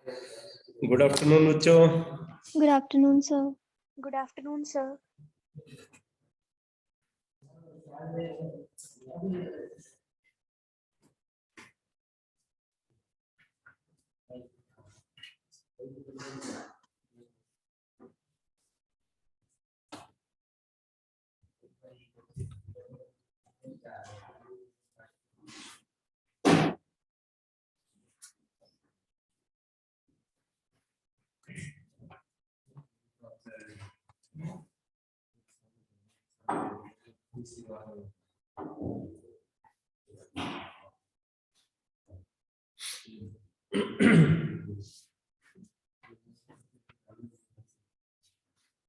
Good afternoon बच्चों। Good afternoon, sir. Good afternoon, sir.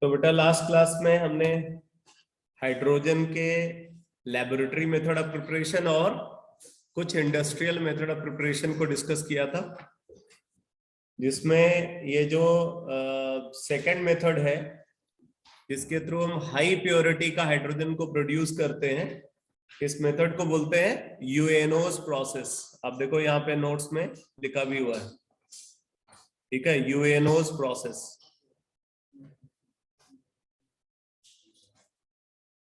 तो बेटा लास्ट क्लास में हमने हाइड्रोजन के लेबोरेटरी मेथड ऑफ प्रिपरेशन और कुछ इंडस्ट्रियल मेथड ऑफ प्रिपरेशन को डिस्कस किया था, जिसमें ये जो सेकंड मेथड है जिसके थ्रू हम हाई प्योरिटी का हाइड्रोजन को प्रोड्यूस करते हैं, इस मेथड को बोलते हैं यूएनओस प्रोसेस। आप देखो यहाँ पे नोट्स में लिखा भी हुआ है, ठीक है, यूएनओस प्रोसेस।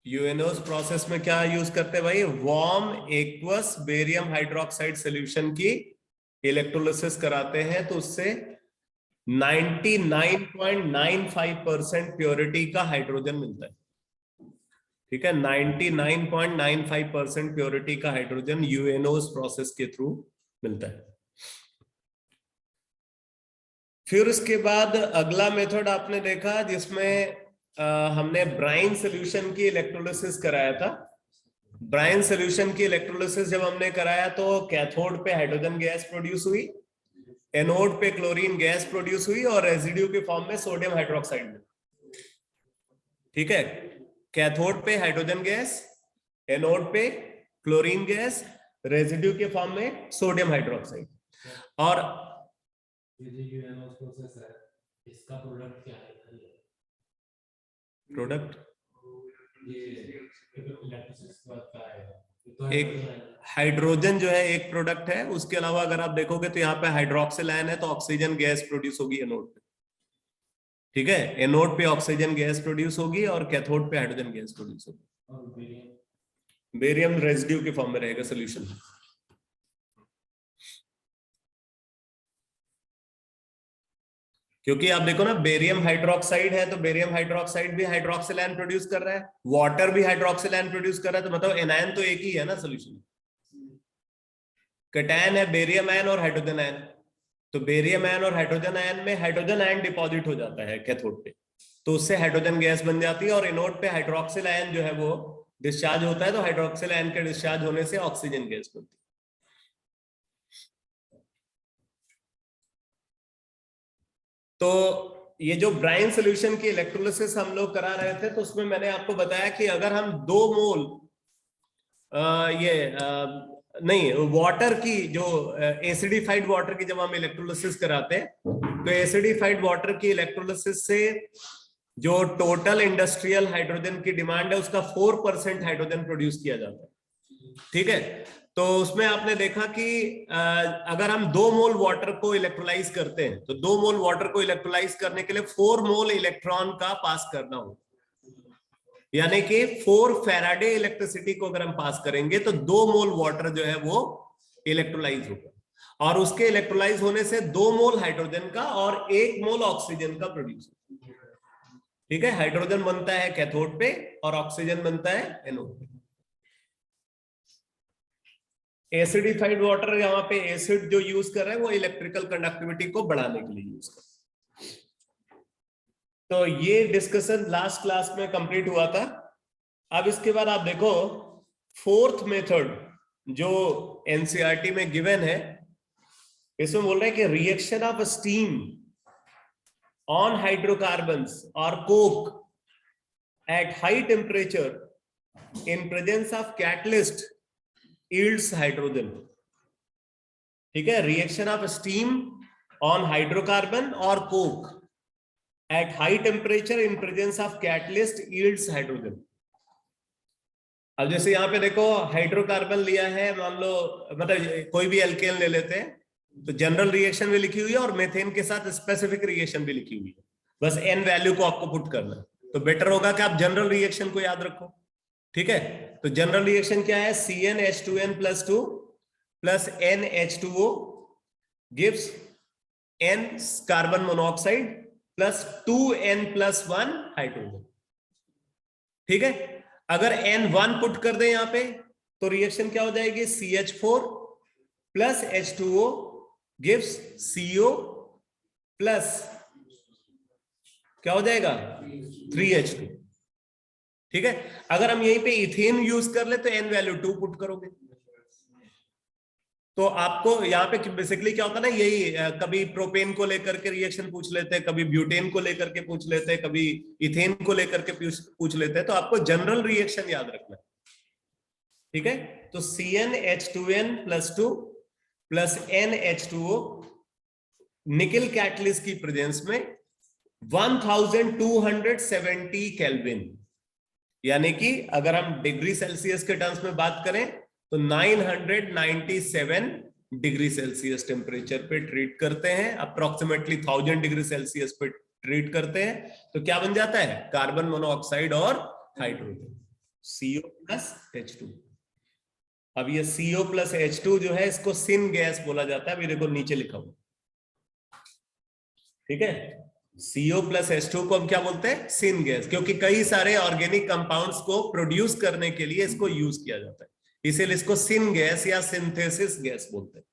यूएनओस प्रोसेस में क्या यूज करते हैं भाई? Warm aqueous barium hydroxide solution की इलेक्ट्रोलिसिस कराते हैं, तो उससे 99.95% प्योरिटी का हाइड्रोजन मिलता है, ठीक है। 99.95% प्योरिटी का हाइड्रोजन यूएनओस प्रोसेस के थ्रू मिलता है। फिर उसके बाद अगला मेथड आपने देखा जिसमें हमने ब्राइन सॉल्यूशन की इलेक्ट्रोलिसिस कराया था। ब्राइन सॉल्यूशन की इलेक्ट्रोलिसिस जब हमने कराया तो कैथोड पे हाइड्रोजन गैस प्रोड्यूस हुई, एनोड पे क्लोरीन गैस प्रोड्यूस हुई और रेजिड्यू के फॉर्म में सोडियम हाइड्रोक्साइड में, ठीक है। कैथोड पे हाइड्रोजन गैस, एनोड पे क्लोरीन गैस, रेजिड्यू के फॉर्म में सोडियम हाइड्रोक्साइड। और इसका प्रोडक्ट क्या है? प्रोडक्ट एक हाइड्रोजन जो है एक प्रोडक्ट है। उसके अलावा अगर आप देखोगे तो यहाँ पे हाइड्रोक्सिल आयन है तो ऑक्सीजन गैस प्रोड्यूस होगी एनोड पे, ठीक है। एनोड पे ऑक्सीजन गैस प्रोड्यूस होगी और कैथोड पे हाइड्रोजन गैस प्रोड्यूस होगी। बेरियम रेजिड्यू के फॉर्म में रहेगा सोल्यूशन। क्योंकि आप देखो ना, बेरियम हाइड्रोक्साइड है तो बेरियम हाइड्रोक्साइड भी हाइड्रोक्सिल आयन प्रोड्यूस कर रहा है, वाटर भी हाइड्रोक्सिल आयन प्रोड्यूस कर रहा है, तो मतलब एनायन तो एक ही है ना सोल्यूशन। कैटायन है बेरियम आयन और हाइड्रोजन आयन, तो बेरियम आयन और हाइड्रोजन आयन में हाइड्रोजन आयन डिपॉजिट हो जाता है कैथोड पे, तो उससे हाइड्रोजन गैस बन जाती है। और एनोड पे हाइड्रोक्सिल आयन जो है वो डिस्चार्ज होता है, तो हाइड्रोक्सिल आयन के डिस्चार्ज होने से ऑक्सीजन गैस बनती है। तो ये जो ब्राइन सॉल्यूशन की इलेक्ट्रोलिसिस हम लोग करा रहे थे, तो उसमें मैंने आपको बताया कि अगर हम 2 मोल नहीं वाटर की जो एसिडिफाइड वाटर की जब हम इलेक्ट्रोलिसिस कराते हैं, तो एसिडिफाइड वाटर की इलेक्ट्रोलिसिस से जो टोटल इंडस्ट्रियल हाइड्रोजन की डिमांड है उसका 4% हाइड्रोजन प्रोड्यूस किया जाता है, ठीक है। तो उसमें आपने देखा कि अगर हम 2 मोल वाटर को इलेक्ट्रोलाइज करते हैं तो 2 मोल वाटर को इलेक्ट्रोलाइज करने के लिए 4 मोल इलेक्ट्रॉन का पास करना होगा, यानी कि 4 फैराडे इलेक्ट्रिसिटी को अगर हम पास करेंगे तो 2 मोल वाटर जो है वो इलेक्ट्रोलाइज होगा, और उसके इलेक्ट्रोलाइज होने से 2 मोल हाइड्रोजन का और 1 मोल ऑक्सीजन का प्रोड्यूस होगा, ठीक है। हाइड्रोजन बनता है कैथोड पे और ऑक्सीजन बनता है एनोड पे। एसिडिफाइड वाटर यहाँ पे एसिड जो यूज कर रहे हैं वो इलेक्ट्रिकल कंडक्टिविटी को बढ़ाने के लिए यूज कर रहे हैं। तो ये डिस्कशन लास्ट क्लास में कंप्लीट हुआ था। अब इसके बाद आप देखो 4th मेथड जो एनसीईआरटी में गिवन है, इसमें बोल रहे हैं कि reaction of steam on hydrocarbons और coke at high temperature in presence of catalyst yields hydrogen, ठीक है। Reaction of steam on hydrocarbon और coke at high temperature in presence of catalyst yields hydrogen. अब जैसे यहाँ पे देखो हाइड्रोकार्बन लिया है, मान लो मतलब कोई भी एल्केन ले लेते हैं, तो जनरल रिएक्शन भी लिखी हुई है और मेथेन के साथ स्पेसिफिक रिएक्शन भी लिखी हुई है, बस एन वैल्यू को आपको पुट करना है। तो बेटर होगा कि आप जनरल रिएक्शन को याद रखो, ठीक है। तो जनरल रिएक्शन क्या है, CnH2n+2 plus NH2O gives N carbon monoxide plus 2n+1 hydrogen, ठीक है। अगर N1 पुट कर दे यहां पे तो रिएक्शन क्या हो जाएगी, CH4 plus H2O gives CO plus क्या हो जाएगा 3H2, ठीक है। अगर हम यहीं पे इथेन यूज कर ले तो N वैल्यू 2 पुट करोगे। तो आपको यहाँ पे बेसिकली क्या होता है ना, यही कभी प्रोपेन को लेकर के रिएक्शन पूछ लेते हैं, कभी ब्यूटेन को लेकर के पूछ लेते हैं, कभी इथेन को लेकर के पूछ लेते हैं। तो आपको जनरल रिएक्शन याद रखना है, ठीक है। तो CnH2n+2 plus NH2O nickel catalyst की प्रेजेंस में 1270 केल्विन, यानी कि अगर हम डिग्री सेल्सियस के टर्म्स में बात करें तो 997 डिग्री सेल्सियस टेम्परेचर पे ट्रीट करते हैं, अप्रोक्सीमेटली 1000 डिग्री सेल्सियस पे ट्रीट करते हैं। तो क्या बन जाता है, कार्बन मोनोऑक्साइड और हाइड्रोजन, CO प्लस H2। अब ये CO प्लस H2 जो है इसको सिन गैस बोला जाता है, मेरे को नीचे लिखा हुआ, ठीक है। CO प्लस H2 को हम क्या बोलते हैं, सिन गैस, क्योंकि कई सारे ऑर्गेनिक कंपाउंड्स को प्रोड्यूस करने के लिए इसको यूज किया जाता है, इसीलिए इसको सिन गैस या सिंथेसिस गैस बोलते हैं।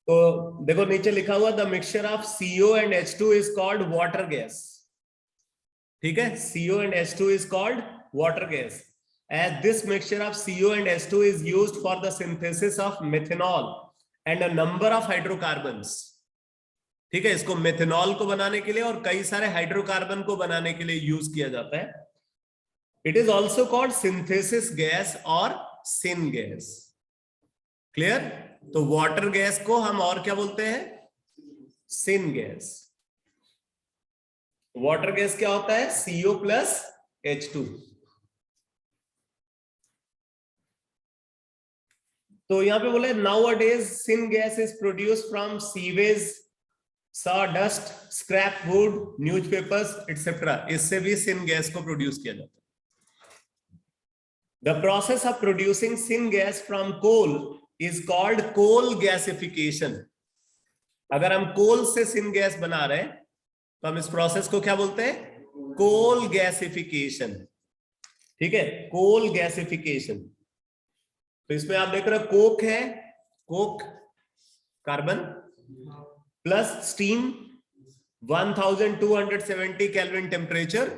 तो देखो नीचे लिखा हुआ, the mixture of CO and H2 is called water gas, ठीक है। CO and H2 is called water gas, as this mixture of CO and H2 is used for the synthesis of methanol and a number of hydrocarbons, ठीक है। इसको methanol को बनाने के लिए और कई सारे हाइड्रोकार्बन को बनाने के लिए यूज किया जाता है। It is also called synthesis gas और सिन गैस, क्लियर। तो वाटर गैस को हम और क्या बोलते हैं, सिन गैस। वाटर गैस क्या होता है, CO प्लस H2। तो यहां पे बोले now a days syn gas is produce from sewage, sawdust, scrap wood, newspapers, etc. इससे भी सिन गैस को प्रोड्यूस किया जाता है। The process of producing syn gas from coal is called coal gasification। अगर हम कोल से सिन गैस बना रहे हैं तो हम इस प्रोसेस को क्या बोलते हैं, कोल गैसिफिकेशन, ठीक है, कोल गैसिफिकेशन। तो इसमें आप देख रहे हो कोक है, Coke carbon plus steam 1270 kelvin temperature,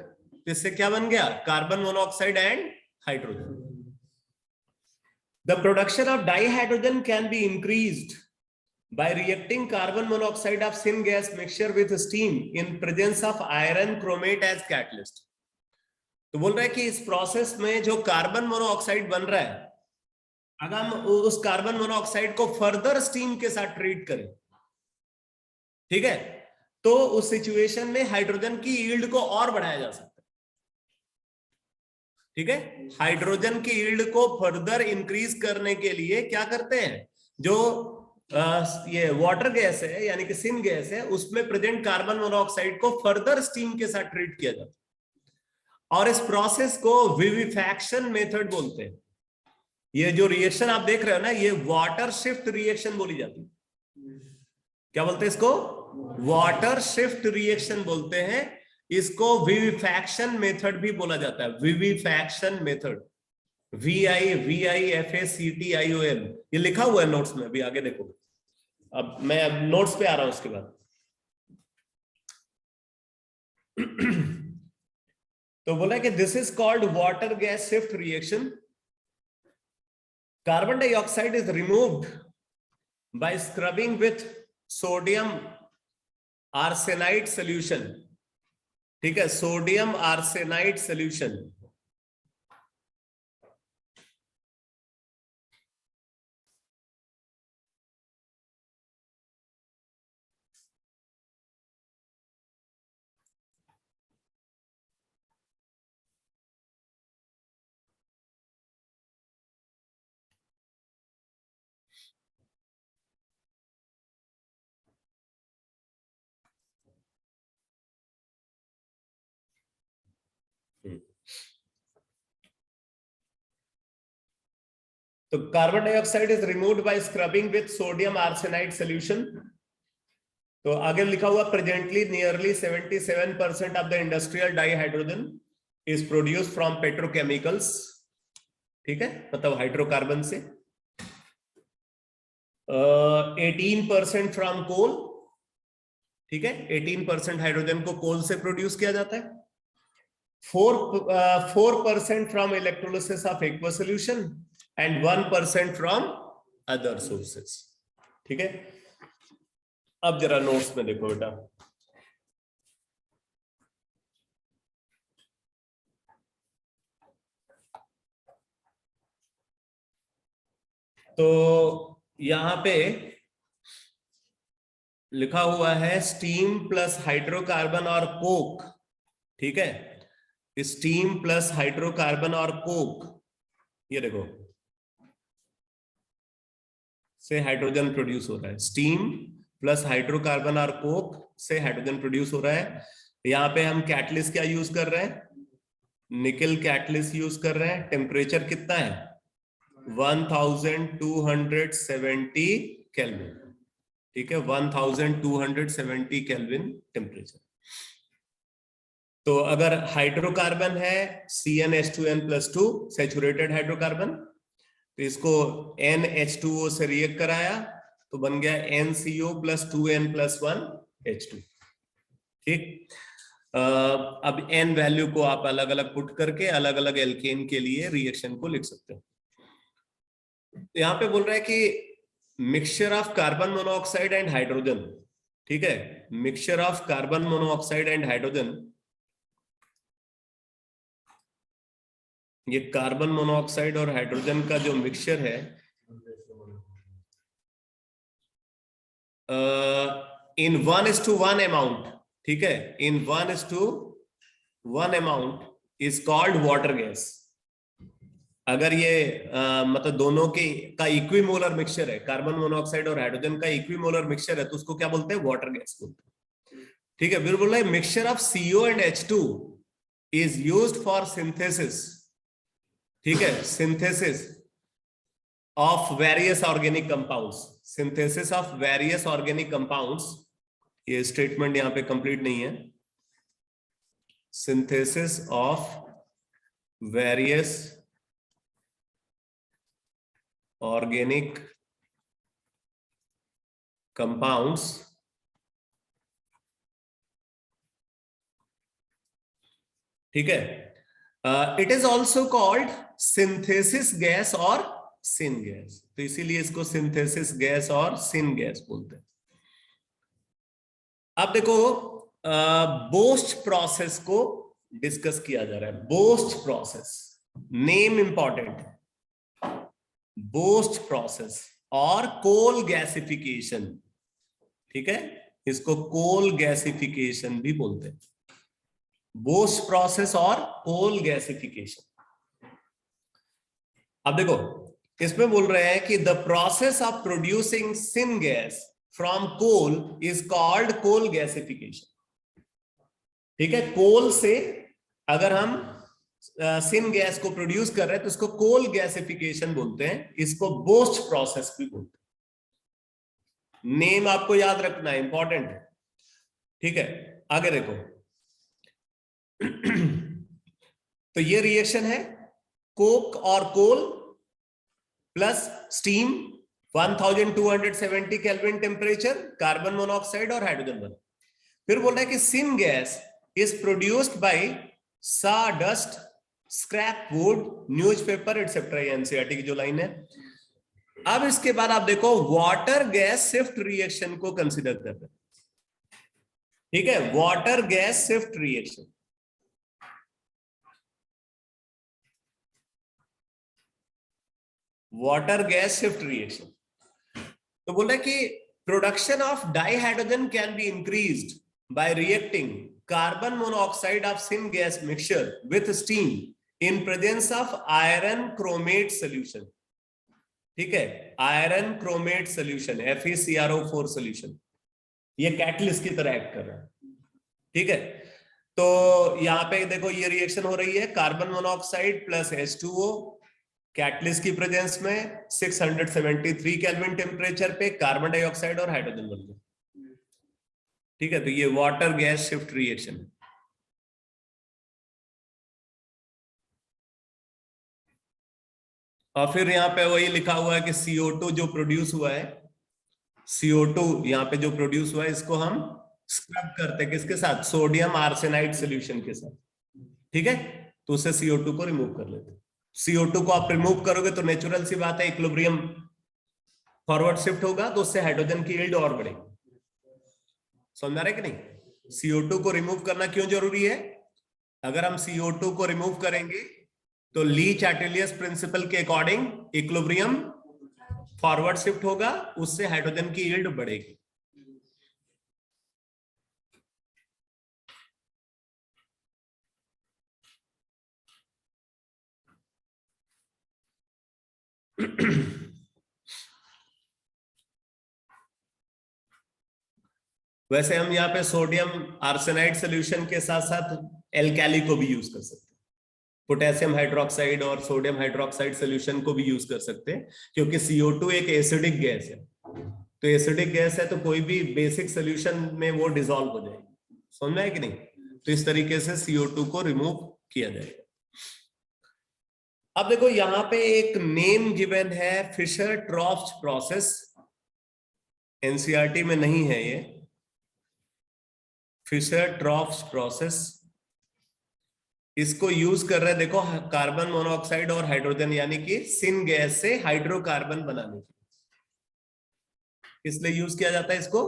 इससे क्या बन गया, carbon monoxide and hydrogen. The production of dihydrogen can be increased by reacting carbon monoxide of syngas mixture with steam in presence of iron chromate as catalyst। तो बोल रहा है कि इस प्रोसेस में जो कार्बन मोनोऑक्साइड बन रहा है, अगर हम उस कार्बन मोनोऑक्साइड को फर्दर स्टीम के साथ ट्रीट करें, ठीक है, तो उस सिचुएशन में हाइड्रोजन की यील्ड को और बढ़ाया जा सकता है, ठीक है। हाइड्रोजन की यील्ड को फर्दर इंक्रीज करने के लिए क्या करते हैं, जो ये वाटर गैस है यानी कि सिन गैस है, उसमें प्रेजेंट कार्बन मोनोऑक्साइड को फर्दर स्टीम के साथ ट्रीट किया जाता है और इस प्रोसेस को विविफैक्शन मेथड बोलते हैं। ये जो रिएक्शन आप देख रहे हो ना, ये वाटर शिफ्ट रिएक्शन बोली जाती है। क्या बोलते हैं इसको, वाटर शिफ्ट रिएक्शन बोलते हैं। इसको विविफैक्शन मेथड भी बोला जाता है, विविफैक्शन मेथड, VIVIFACTION, ये लिखा हुआ है नोट्स में, अभी आगे देखो। अब मैं नोट्स पे आ रहा हूं उसके बाद। तो बोला कि this is called water gas shift reaction. Carbon dioxide is removed by scrubbing with sodium arsenide solution, ठीक है, सोडियम आर्सेनाइड सोल्यूशन। तो carbon dioxide is removed by scrubbing with sodium arsenide solution. तो आगे लिखा हुआ presently nearly 77% of the industrial dihydrogen is produced from petrochemicals, ठीक है, मतलब हाइड्रोकार्बन से। 18% फ्रॉम कोल, ठीक है, 18% हाइड्रोजन को कोल से प्रोड्यूस किया जाता है। 4% from electrolysis of aqua solution and 1% from other sources, ठीक है। अब जरा नोट्स में देखो बेटा, तो यहां पे लिखा हुआ है स्टीम प्लस हाइड्रोकार्बन और कोक, ठीक है, स्टीम प्लस हाइड्रोकार्बन और कोक, ये देखो से हाइड्रोजन प्रोड्यूस हो रहा है। स्टीम प्लस हाइड्रोकार्बन और कोक से हाइड्रोजन प्रोड्यूस हो रहा है। यहां पे हम कैटलिस्ट क्या यूज कर रहे हैं, निकल कैटलिस्ट यूज कर रहे हैं। टेम्परेचर कितना है, 1270 केल्विन, ठीक है, 1270 केल्विन टेम्परेचर। तो अगर हाइड्रोकार्बन है CnH2n+2 सैचुरेटेड हाइड्रोकार्बन, तो इसको NH2O से रिएक्ट कराया तो बन गया NCO + 2n+1 H2, ठीक। अब n वैल्यू को आप अलग अलग पुट करके अलग अलग एल्केन के लिए रिएक्शन को लिख सकते हो। यहां पे बोल रहा है कि mixture of carbon monoxide and hydrogen, ठीक है, mixture of carbon monoxide and hydrogen, ये कार्बन मोनोऑक्साइड और हाइड्रोजन का जो मिक्सचर है इन 1:1 अमाउंट, ठीक है, इन 1:1 amount is called water gas. अगर ये मतलब दोनों के का इक्विमोलर मिक्सचर है, कार्बन मोनोऑक्साइड और हाइड्रोजन का इक्विमोलर मिक्सचर है, तो उसको क्या बोलते हैं, वाटर गैस बोलते हैं, ठीक है। फिर बोल रहा है mixture of CO and H2 is used for synthesis, ठीक है, synthesis of various organic compounds, synthesis of various organic compounds, ये स्टेटमेंट यहां पे कंप्लीट नहीं है, synthesis of various organic compounds, ठीक है। It is also called synthesis gas और सिन गैस, तो इसीलिए इसको सिंथेसिस गैस और सिन गैस बोलते हैं। अब देखो बोस्ट प्रोसेस को डिस्कस किया जा रहा है। Boast process, name important, boast process और कोल गैसिफिकेशन, ठीक है, इसको कोल गैसिफिकेशन भी बोलते हैं, बोस्ट प्रोसेस और कोल गैसिफिकेशन। अब देखो इसमें बोल रहे हैं कि the process of producing syn gas from coal is called coal gasification, ठीक है। कोल से अगर हम सिन गैस को प्रोड्यूस कर रहे हैं तो इसको कोल गैसिफिकेशन बोलते हैं, इसको बोस्ट प्रोसेस भी बोलते हैं। नेम आपको याद रखना है, इंपॉर्टेंट है, ठीक है। आगे देखो तो ये रिएक्शन है कोक और coal plus steam, 1270 kelvin temperature, carbon monoxide और हाइड्रोजन बना। फिर बोल रहा है कि syngas is produced by sawdust, scrap wood, newspaper etcetera, NCERT की जो लाइन है। अब इसके बाद आप देखो वाटर गैस शिफ्ट रिएक्शन को कंसीडर कर रहे हैं, ठीक है, water gas shift reaction. Water gas shift reaction तो बोला कि production of dihydrogen can be increased by reacting carbon monoxide of syn gas mixture with steam in presence of iron chromate solution, ठीक है, iron chromate solution FeCrO4 solution, ये catalyst की तरह act कर रहा है, ठीक है। तो यहां पे देखो ये रिएक्शन हो रही है carbon monoxide plus H2O, catalyst की प्रेजेंस में 673 केल्विन टेम्परेचर पे कार्बन डाइऑक्साइड और हाइड्रोजन बन गए। ठीक है, तो ये वाटर गैस शिफ्ट रिएक्शन है। और फिर यहाँ पे वही लिखा हुआ है कि CO2 जो प्रोड्यूस हुआ है, CO2 यहाँ पे जो प्रोड्यूस हुआ है, इसको हम स्क्रब करते हैं किसके साथ? सोडियम आर्सेनाइड सोल्यूशन के साथ। ठीक है, तो उससे CO2 को रिमूव कर लेते हैं। CO2 को आप रिमूव करोगे तो नेचुरल सी बात है, इक्विलिब्रियम फॉरवर्ड शिफ्ट होगा, तो उससे हाइड्रोजन की यील्ड और बढ़ेगी। समझ आ रहा है कि नहीं? CO2 को रिमूव करना क्यों जरूरी है? अगर हम CO2 को रिमूव करेंगे तो ली चार्टेलियस प्रिंसिपल के अकॉर्डिंग इक्विलिब्रियम फॉरवर्ड शिफ्ट होगा, उससे हाइड्रोजन की यील्ड बढ़ेगी। वैसे हम यहाँ पे सोडियम आर्सेनाइड सोल्यूशन के साथ साथ एल्कैली को भी यूज कर सकते हैं। पोटेशियम हाइड्रोक्साइड और सोडियम हाइड्रोक्साइड सोल्यूशन को भी यूज कर सकते हैं, क्योंकि CO2 एक एसिडिक गैस है। तो एसिडिक गैस है तो कोई भी बेसिक सोल्यूशन में वो डिसॉल्व हो जाएगी। समझ है कि नहीं? तो इस तरीके से CO2 को रिमूव किया जाएगा। अब देखो यहां पे एक नेम गिवन है, फिशर ट्रॉफ्ट प्रोसेस। एनसीईआरटी में नहीं है ये, फिशर ट्रॉफ्ट प्रोसेस। इसको यूज कर रहे हैं, देखो, कार्बन मोनोऑक्साइड और हाइड्रोजन यानी कि सिन गैस से हाइड्रोकार्बन बनाने के। इसलिए यूज किया जाता है इसको,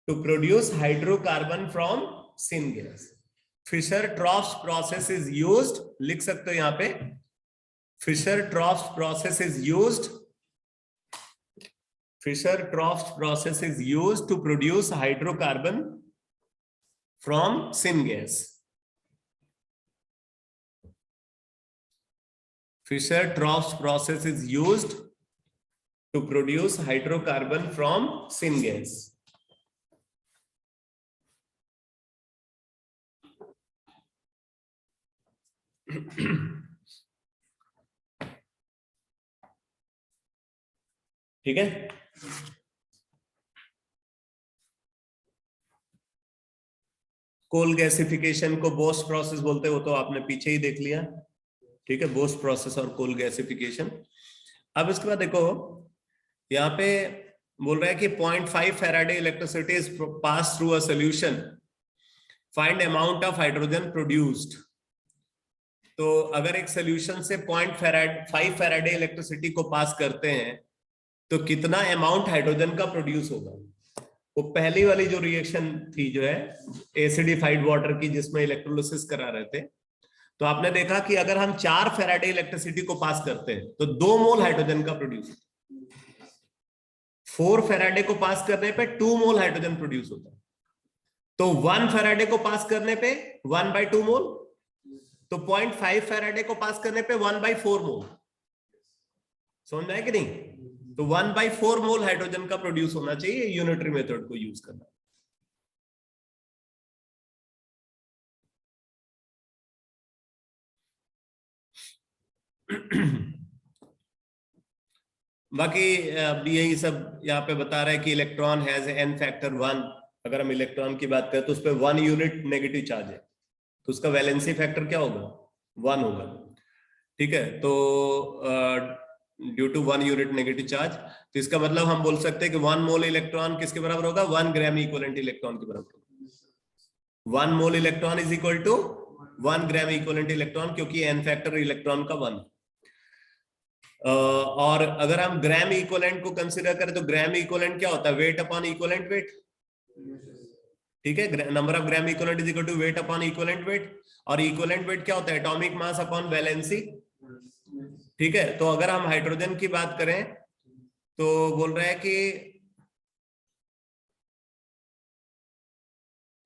to produce hydrocarbon from syngas. Fischer Tropsch process is used, लिख सकते हो यहां पे, Fischer Tropsch process is used, Fischer Tropsch process is used to produce hydrocarbon from syngas. Fischer-Tropsch process is used to produce hydrocarbon from syngas. ठीक है, coal gasification को boast process बोलते हैं, वो तो आपने पीछे ही देख लिया। ठीक है, बोस्ट प्रोसेस और कोल गैसिफिकेशन। अब इसके बाद देखो यहाँ पे बोल रहा है कि 0.5 Faraday electricity is pass through a solution, find amount of hydrogen produced. तो अगर एक सॉल्यूशन से 0.5 फैराडे इलेक्ट्रिसिटी को पास करते हैं तो कितना अमाउंट हाइड्रोजन का प्रोड्यूस होगा? वो पहली वाली जो रिएक्शन थी जो है एसिडिफाइड वाटर की, जिसमें इलेक्ट्रोलिसिस करा रहे थे, तो आपने देखा कि अगर हम 4 फैराडे इलेक्ट्रिसिटी को पास करते हैं तो 2 मोल हाइड्रोजन का प्रोड्यूस होता है। 4 फैराडे को पास करने पे 2 मोल हाइड्रोजन प्रोड्यूस होता है। तो 1 फैराडे को पास करने पे 1/2 मोल, तो 0.5 फैराडे को पास करने पे 1/4 मोल। समझ आया कि नहीं? तो 1/4 मोल हाइड्रोजन का प्रोड्यूस होना चाहिए यूनिटरी मेथड को यूज करना। बाकी यही सब यहाँ पे बता रहा है कि इलेक्ट्रॉन हैज n फैक्टर 1। अगर हम इलेक्ट्रॉन की बात करें तो उस पर 1 यूनिट नेगेटिव चार्ज है, तो उसका वैलेंसी फैक्टर क्या होगा? 1 होगा। ठीक है, तो due to 1 unit negative charge, तो इसका मतलब हम बोल सकते हैं कि 1 मोल इलेक्ट्रॉन किसके बराबर होगा? 1 ग्राम इक्विवेलेंट इलेक्ट्रॉन के बराबर होगा। 1 mole electron is equal to 1 gram equivalent electron, क्योंकि n फैक्टर इलेक्ट्रॉन का 1। और अगर हम ग्राम इक्विवेलेंट को कंसीडर करें तो ग्राम इक्विवेलेंट क्या होता है? Weight upon equivalent weight. ठीक है, number of gram equivalent is equal to weight upon equivalent weight. और इक्विवेलेंट वेट क्या होता है? Atomic mass upon valency. ठीक है, तो अगर हम हाइड्रोजन की बात करें तो बोल रहा है कि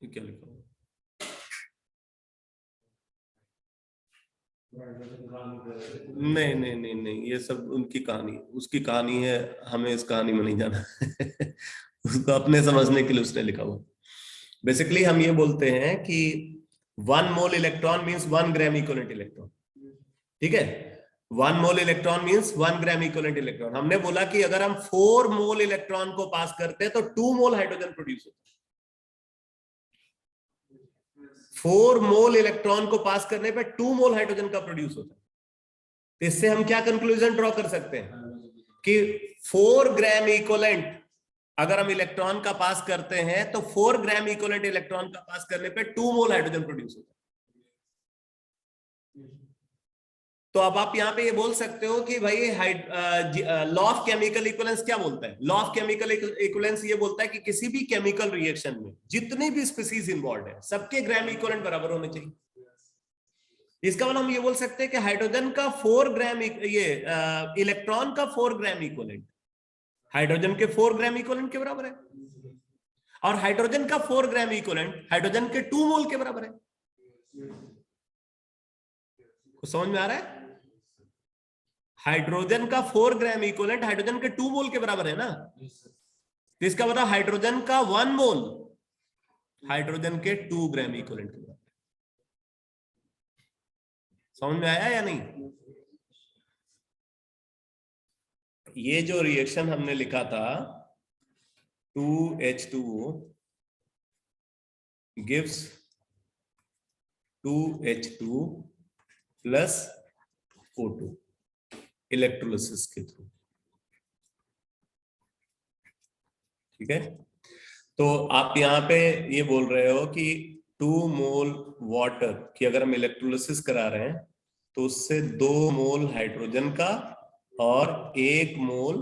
क्या लिखा? नहीं नहीं नहीं नहीं, ये सब उनकी कहानी, उसकी कहानी है, हमें इस कहानी में नहीं जाना। उसको अपने समझने के लिए उसने लिखा हुआ। बेसिकली हम ये बोलते हैं कि 1 mole electron means 1 gram equivalent electron. ठीक है, 1 mole electron means 1 gram equivalent electron. हमने बोला कि अगर हम 4 मोल इलेक्ट्रॉन को पास करते हैं तो 2 मोल हाइड्रोजन प्रोड्यूस होता है। 4 मोल इलेक्ट्रॉन को पास करने पे 2 मोल हाइड्रोजन का प्रोड्यूस होता है। तो इससे हम क्या कंक्लूजन ड्रॉ कर सकते हैं कि 4 ग्राम इक्विवेलेंट अगर हम इलेक्ट्रॉन का पास करते हैं तो 4 ग्राम इक्विवेलेंट इलेक्ट्रॉन का पास करने पे 2 मोल हाइड्रोजन प्रोड्यूस होता है। तो अब आप यहां पे ये बोल सकते हो कि भाई लॉ ऑफ केमिकल इक्विवेलेंस क्या बोलता है? लॉ ऑफ केमिकल इक्विवेलेंस ये बोलता है कि किसी भी केमिकल रिएक्शन में जितनी भी स्पीसीज इन्वॉल्व है सबके ग्राम इक्विवेलेंट बराबर होने चाहिए। इसका मतलब हम ये बोल सकते हैं कि हाइड्रोजन का 4 ग्राम इलेक्ट्रॉन का 4 ग्राम इक्विवेलेंट हाइड्रोजन के 4 ग्राम इक्विवेलेंट के बराबर है, और हाइड्रोजन का 4 ग्राम इक्विवेलेंट हाइड्रोजन के 2 मोल के बराबर है। कुछ समझ में आ रहा है? हाइड्रोजन का 4 ग्राम इक्विवेलेंट हाइड्रोजन के 2 मोल के बराबर है ना। तो इसका मतलब हाइड्रोजन का 1 मोल हाइड्रोजन के 2 ग्राम इक्विवेलेंट के बराबर। समझ में आया या नहीं? ये जो रिएक्शन हमने लिखा था 2H2O gives 2H2 plus O2 electrolysis के थ्रू, ठीक है। तो आप यहां पे ये बोल रहे हो कि 2 मोल वाटर की अगर हम इलेक्ट्रोलिसिस करा रहे हैं तो उससे 2 मोल हाइड्रोजन का और 1 मोल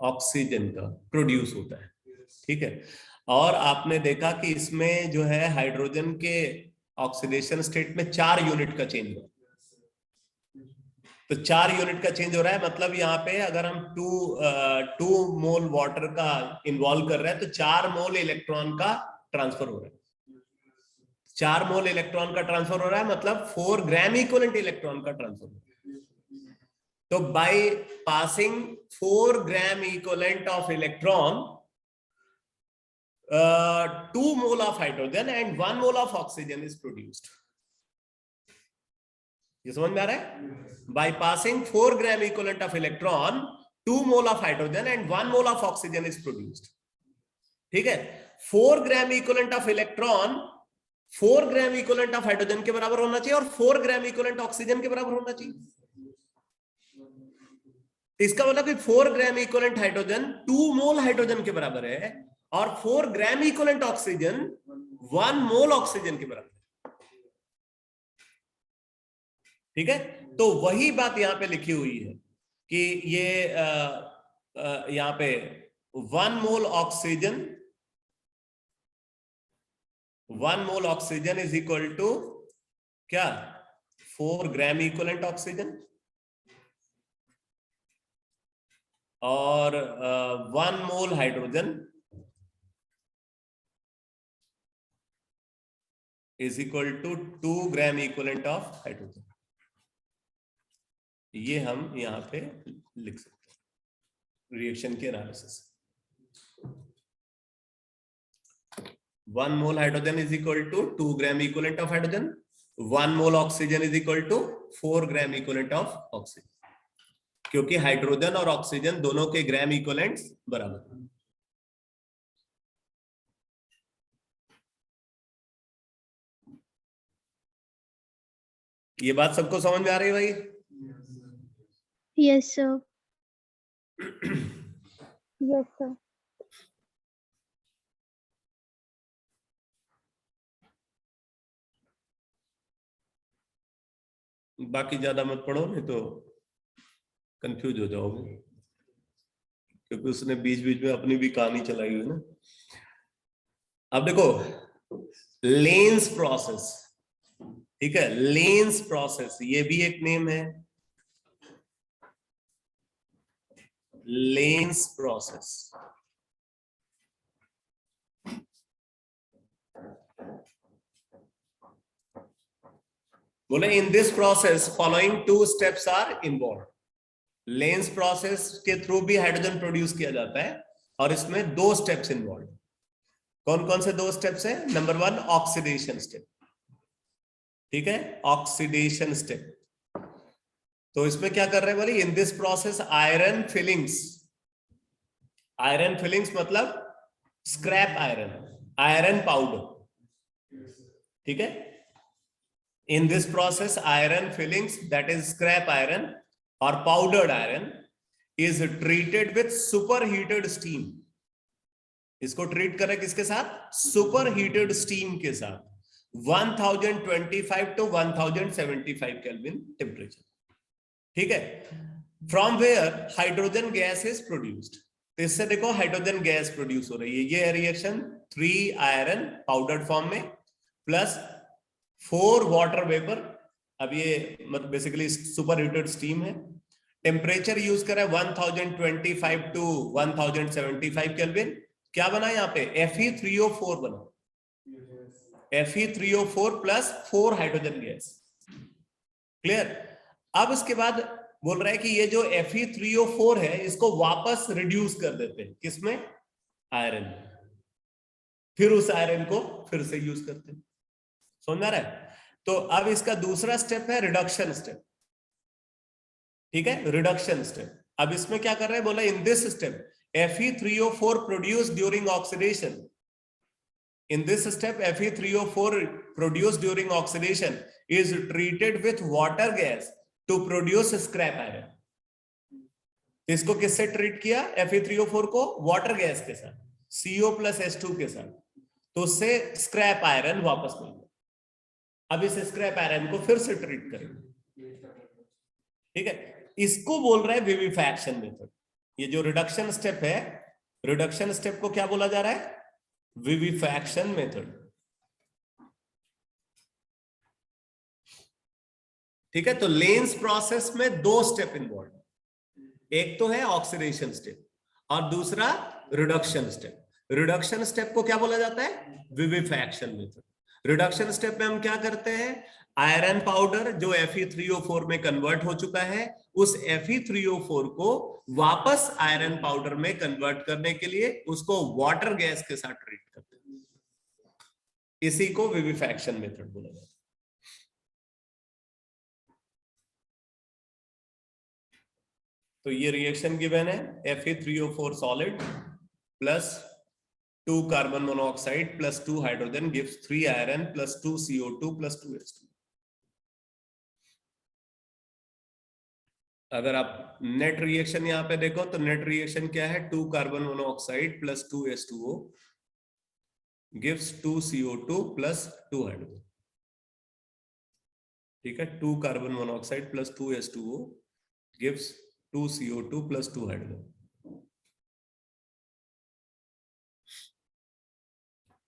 ऑक्सीजन का प्रोड्यूस होता है, ठीक है। और आपने देखा कि इसमें जो है हाइड्रोजन के ऑक्सीडेशन स्टेट में 4 यूनिट का चेंज हो, तो 4 यूनिट का चेंज हो रहा है। मतलब यहाँ पे अगर हम 2 मोल वाटर का इन्वॉल्व कर रहे हैं तो 4 मोल इलेक्ट्रॉन का ट्रांसफर हो रहा है। 4 मोल इलेक्ट्रॉन का ट्रांसफर हो रहा है मतलब 4 ग्राम इक्विवेलेंट इलेक्ट्रॉन का ट्रांसफर हो रहा है। तो by passing 4 gram equivalent of electron 2 mole of hydrogen and 1 mole of oxygen is produced. ये समझ में आ रहा है? By passing 4 gram equivalent of electron 2 mole of hydrogen and 1 mole of oxygen is produced, ठीक है। 4 gram equivalent of electron 4 gram equivalent of hydrogen के बराबर होना चाहिए और 4 ग्राम इक्विवेलेंट ऑक्सीजन के बराबर होना चाहिए। इसका मतलब कि 4 ग्राम इक्विवेलेंट हाइड्रोजन 2 मोल हाइड्रोजन के बराबर है और 4 gram equivalent oxygen 1 mole oxygen के बराबर है, ठीक है। तो वही बात यहां पे लिखी हुई है कि ये यहां पे 1 mole oxygen is equal to क्या? 4 ग्राम इक्विवेलेंट ऑक्सीजन और 1 mole hydrogen is equal to 2 gram equivalent of hydrogen. ये हम यहां पे लिख सकते हैं रिएक्शन के analysis. 1 mole hydrogen is equal to 2 gram equivalent of hydrogen, 1 mole oxygen is equal to 4 gram equivalent of oxygen, क्योंकि हाइड्रोजन और ऑक्सीजन दोनों के ग्राम इक्विवेलेंट्स बराबर हैं। ये बात सबको समझ में आ रही है भाई? Yes, sir. Yes, sir. बाकी ज्यादा मत पढ़ो नहीं तो कंफ्यूज हो जाओगे, क्योंकि उसने बीच बीच में अपनी भी कहानी चलाई हुई ना। अब देखो लेंस प्रोसेस, ठीक है। लेंस प्रोसेस ये भी एक नेम है, लेंस प्रोसेस। बोले in this process following 2 steps are involved. Lane's process के थ्रू भी हाइड्रोजन प्रोड्यूस किया जाता है और इसमें 2 स्टेप्स इन्वॉल्व। कौन कौन से 2 स्टेप्स हैं? नंबर 1 ऑक्सीडेशन स्टेप, ठीक है। ऑक्सीडेशन स्टेप तो इसमें क्या कर रहे हैं बोली, in this process iron filings मतलब स्क्रैप आयरन पाउडर, ठीक है। In this process iron filings that is scrap iron और powdered iron is treated with super heated steam. इसको ट्रीट करें किसके साथ, सुपर हीटेड स्टीम के साथ, 1025 to 1075 केल्विन टेम्परेचर, ठीक है। From where hydrogen gas is produced, तो इससे देखो हाइड्रोजन गैस प्रोड्यूस हो रही है। ये रिएक्शन 3 आयरन पाउडर्ड फॉर्म में प्लस 4 वाटर वेपर, अब ये मतलब बेसिकली सुपर हीटेड स्टीम है। टेम्परेचर यूज करें 1025 to 1075 केल्विन। क्या बना यहाँ पे, Fe3O4 बना, Fe3O4 plus 4 hydrogen gas, clear. अब इसके बाद बोल रहा है कि ये जो Fe3O4 है इसको वापस रिड्यूस कर देते हैं किसमें, आयरन, फिर उस आयरन को फिर से यूज करते हैं, समझ आ रहा है। तो अब इसका दूसरा स्टेप है रिडक्शन स्टेप, ठीक है, रिडक्शन स्टेप। अब इसमें क्या कर रहे हैं, बोला in this step Fe3O4 produced during oxidation. In this step, Fe3O4 produced during oxidation is treated with water gas to produce scrap iron. इसको किससे ट्रीट किया, Fe3O4 को वाटर गैस के साथ, CO प्लस H2 के साथ, तो उससे स्क्रैप आयरन वापस मिल गया। अब इस स्क्रैप आयरन को फिर से ट्रीट करेंगे, ठीक है। इसको बोल रहा है विविफैक्शन मेथड। ये जो रिडक्शन स्टेप है, रिडक्शन स्टेप को क्या बोला जा रहा है, विविफैक्शन मेथड, ठीक है। तो लेंस प्रोसेस में 2 स्टेप इन्वॉल्व, एक तो है ऑक्सीडेशन स्टेप और दूसरा रिडक्शन स्टेप। रिडक्शन स्टेप को क्या बोला जाता है, विविफैक्शन मेथड। रिडक्शन स्टेप में हम क्या करते हैं, आयरन पाउडर जो Fe3O4 में कन्वर्ट हो चुका है, उस Fe3O4 को वापस आयरन पाउडर में कन्वर्ट करने के लिए उसको वाटर गैस के साथ ट्रीट करते हैं, इसी को विविफैक्शन मेथड बोला जाता है। तो ये रिएक्शन गिवन है, Fe3O4 solid plus 2 carbon monoxide plus 2 hydrogen gives 3 iron plus 2 CO2 plus 2 H2। अगर आप नेट रिएक्शन यहां पे देखो तो नेट रिएक्शन क्या है, 2 carbon monoxide plus 2 H2O gives 2 CO2 plus 2 hydrogen, ठीक है। 2 carbon monoxide plus 2 H2O gives 2 CO2 plus 2 hydrogen.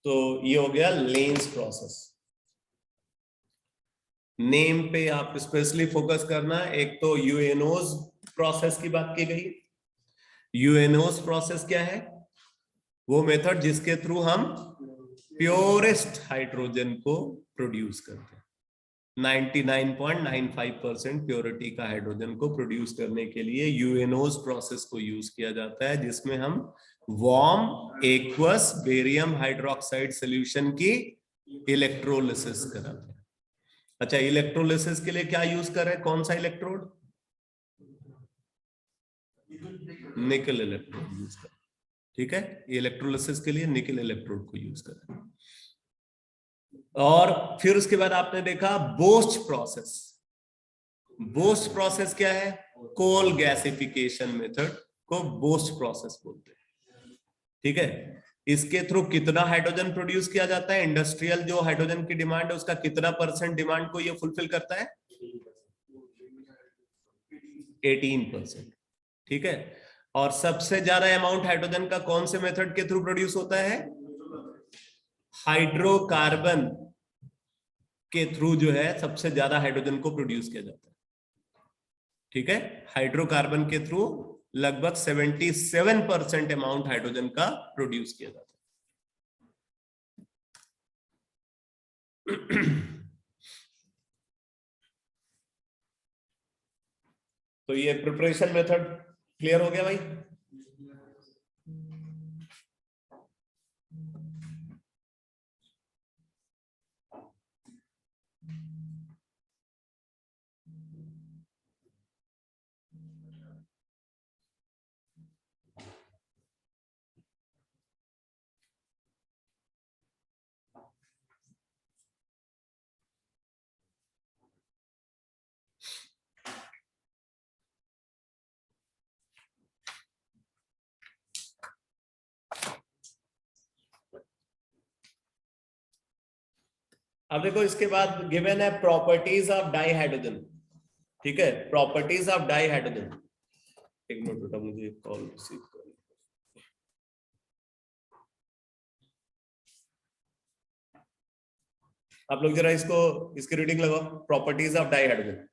तो ये हो गया लेंस प्रोसेस। नेम पे आप स्पेशली फोकस करना, एक तो यूएनओज प्रोसेस की बात की गई। यूएनओज प्रोसेस क्या है, वो मेथड जिसके थ्रू हम प्योरेस्ट हाइड्रोजन को प्रोड्यूस करते हैं। 99.95% प्योरिटी का हाइड्रोजन को प्रोड्यूस करने के लिए यूएनओज प्रोसेस को यूज किया जाता है, जिसमें हम warm aqueous barium hydroxide solution की इलेक्ट्रोलिसिस कराते हैं। अच्छा, इलेक्ट्रोलिसिस के लिए क्या यूज कर रहे हैं, कौन सा इलेक्ट्रोड, निकल इलेक्ट्रोड यूज कर, ठीक है। इलेक्ट्रोलिसिस के लिए निकल इलेक्ट्रोड को यूज कर रहे हैं। और फिर उसके बाद आपने देखा बोस्ट प्रोसेस। बोस्ट प्रोसेस क्या है, कोल गैसिफिकेशन मेथड को बोस्ट प्रोसेस बोलते हैं, ठीक है। इसके थ्रू कितना हाइड्रोजन प्रोड्यूस किया जाता है, इंडस्ट्रियल जो हाइड्रोजन की डिमांड है उसका कितना % डिमांड को ये फुलफिल करता है, 18%, ठीक है। और सबसे ज्यादा अमाउंट हाइड्रोजन का कौन से मेथड के थ्रू प्रोड्यूस होता है, हाइड्रोकार्बन के थ्रू जो है सबसे ज्यादा हाइड्रोजन को प्रोड्यूस किया जाता है, ठीक है। हाइड्रोकार्बन के थ्रू लगभग 77% अमाउंट हाइड्रोजन का प्रोड्यूस किया जाता है। तो ये प्रिपरेशन मेथड क्लियर हो गया भाई। अब देखो इसके बाद गिवन है प्रॉपर्टीज ऑफ डाइहाइड्रोजन, ठीक है, प्रॉपर्टीज ऑफ डाइहाइड्रोजन। एक मिनट बेटा, मुझे कॉल रिसीव कर, आप लोग जरा इसको, इसकी रीडिंग लगाओ, प्रॉपर्टीज ऑफ डाइहाइड्रोजन।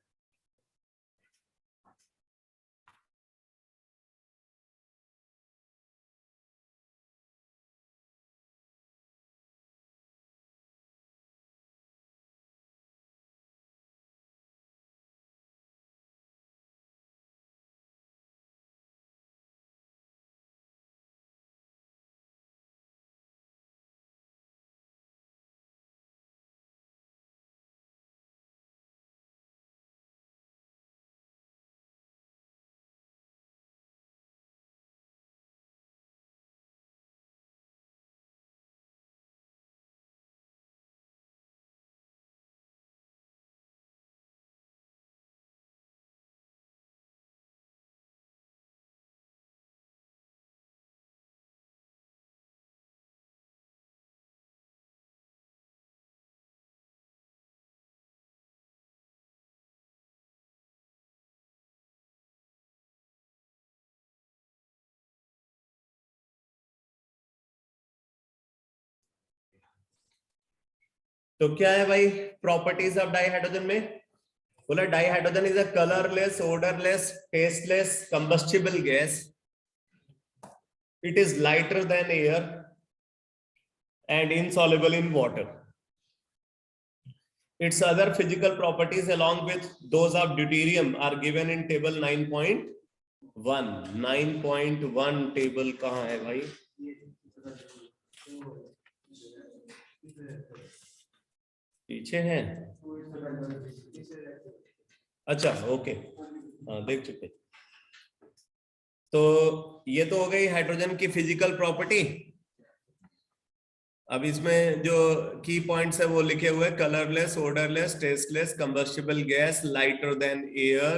तो क्या है भाई प्रॉपर्टीज ऑफ डाइहाइड्रोजन में? बोला dihydrogen is a colourless, odorless, tasteless, combustible gas. It is lighter than air and insoluble in water. Its other physical properties along with those of deuterium are given in table 9.1. 9.1 table कहाँ है भाई? पीछे है, अच्छा okay, हाँ देख चुके। तो ये तो हो गई हाइड्रोजन की फिजिकल प्रॉपर्टी। अब इसमें जो की पॉइंट्स है वो लिखे हुए, colourless, odorless, tasteless, combustible gas, lighter than air,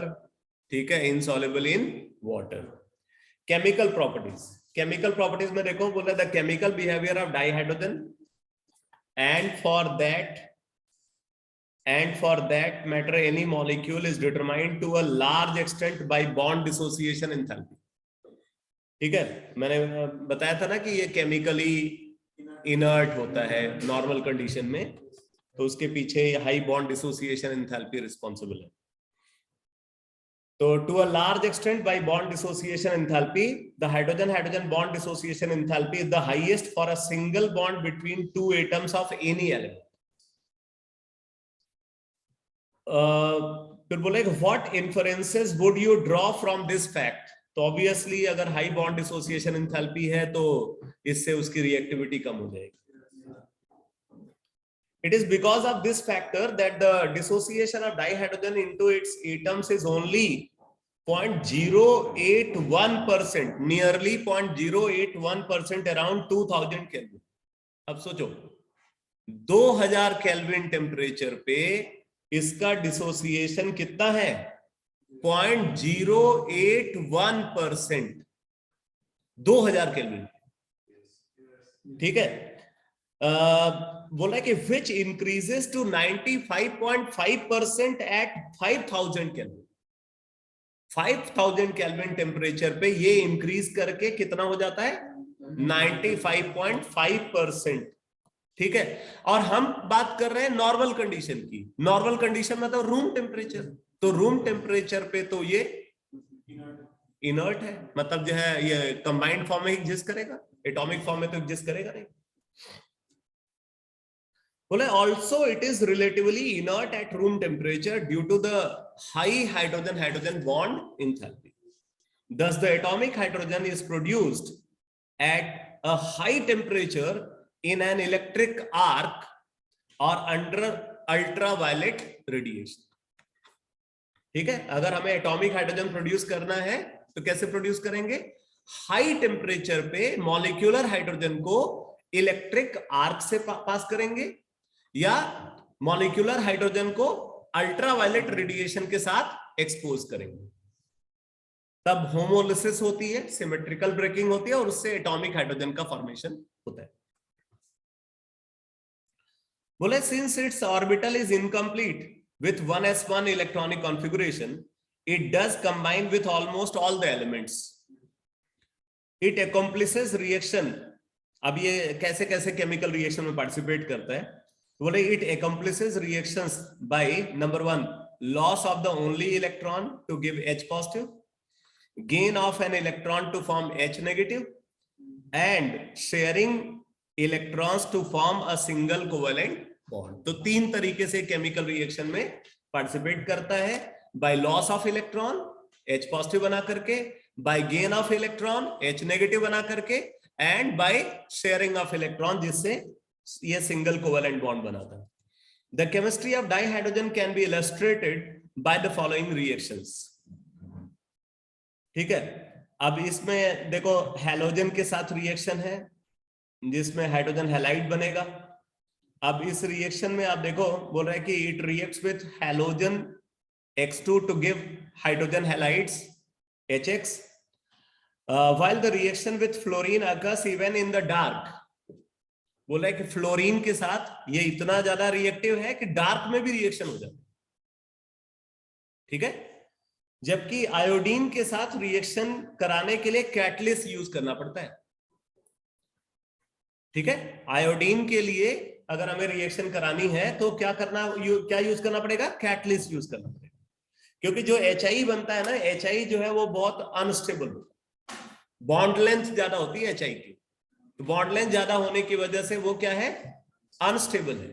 ठीक है, insoluble in water. Chemical properties, chemical properties में देखो, बोला the chemical behaviour of dihydrogen and for that matter any molecule is determined to a large extent by bond dissociation enthalpy. ठीक है, मैंने बताया था ना कि ये केमिकली इनर्ट होता है नॉर्मल कंडीशन में, तो उसके पीछे high bond dissociation enthalpy responsible है। तो to a large extent by bond dissociation enthalpy, the hydrogen bond dissociation enthalpy is the highest for a single bond between two atoms of any element. फिर बोले what inferences would you draw from this fact? तो obviously अगर high bond dissociation enthalpy है तो इससे उसकी reactivity कम हो जाएगी। It is because of this factor that the dissociation of dihydrogen into its atoms is only 0.081%, nearly 0.081% around 2000 Kelvin. अब सोचो 2000 केल्विन टेम्परेचर पे इसका डिसोसिएशन कितना है? 0.081%, 2000 केल्विन, ठीक है। बोला कि which increases to 95.5% at 5000 kelvin. 5000 kelvin temperature पे ये इंक्रीज करके कितना हो जाता है? 95.5%, ठीक है। और हम बात कर रहे हैं नॉर्मल कंडीशन की। नॉर्मल कंडीशन मतलब रूम टेम्परेचर, तो रूम टेम्परेचर पे तो ये इनर्ट है, मतलब जो है ये कंबाइंड फॉर्म में एग्जिस्ट करेगा, एटॉमिक फॉर्म में तो एग्जिस्ट करेगा नहीं। बोले also it is relatively inert at room temperature due to the high hydrogen bond enthalpy. Thus the atomic hydrogen is produced at a high temperature in an electric arc or under ultraviolet radiation. ठीक है, अगर हमें atomic hydrogen produce करना है तो कैसे produce करेंगे? High temperature पे मॉलिक्यूलर हाइड्रोजन को इलेक्ट्रिक आर्क से पास करेंगे या मॉलिक्यूलर हाइड्रोजन को अल्ट्रावायलेट रेडिएशन के साथ एक्सपोज करेंगे, तब होमोलिसिस होती है, सिमेट्रिकल ब्रेकिंग होती है और उससे एटॉमिक हाइड्रोजन का फॉर्मेशन होता है। बोले since its orbital is incomplete with 1s1 electronic configuration, it does combine with almost all the elements. It accomplishes reaction. अब ये कैसे कैसे केमिकल रिएक्शन में पार्टिसिपेट करता है? बोले it accomplishes reactions by number 1, loss of the only electron to give H positive, gain of an electron to form H negative, and sharing electrons to form a single covalent bond. तो 3 तरीके से chemical reaction में participate करता है. By loss of electron H positive बना करके, by gain of electron H negative बना करके, and by sharing of electron जिससे ये सिंगल कोवेलेंट बॉन्ड बनाता है. The chemistry of dihydrogen can be illustrated by the following reactions. ठीक है, अब इसमें देखो हैलोजन के साथ रिएक्शन है जिसमें हाइड्रोजन हैलाइड बनेगा. अब इस रिएक्शन में आप देखो बोल रहा है कि it reacts with halogen X2 to give hydrogen halides HX, while the reaction with fluorine occurs even in the dark. बोला है कि फ्लोरीन के साथ ये इतना ज्यादा रिएक्टिव है कि डार्क में भी रिएक्शन हो जाता है. ठीक है, जबकि आयोडीन के साथ रिएक्शन कराने के लिए कैटलिस्ट यूज करना पड़ता है. ठीक है, आयोडीन के लिए अगर हमें रिएक्शन करानी है तो क्या यूज करना पड़ेगा? कैटलिस्ट यूज करना पड़ेगा. क्योंकि जो HI बनता है ना, HI जो है वो बहुत अनस्टेबल होता है. बॉन्ड लेंथ ज्यादा होती है HI की, तो बॉन्ड लेंथ ज्यादा होने की वजह से वो क्या है? अनस्टेबल है.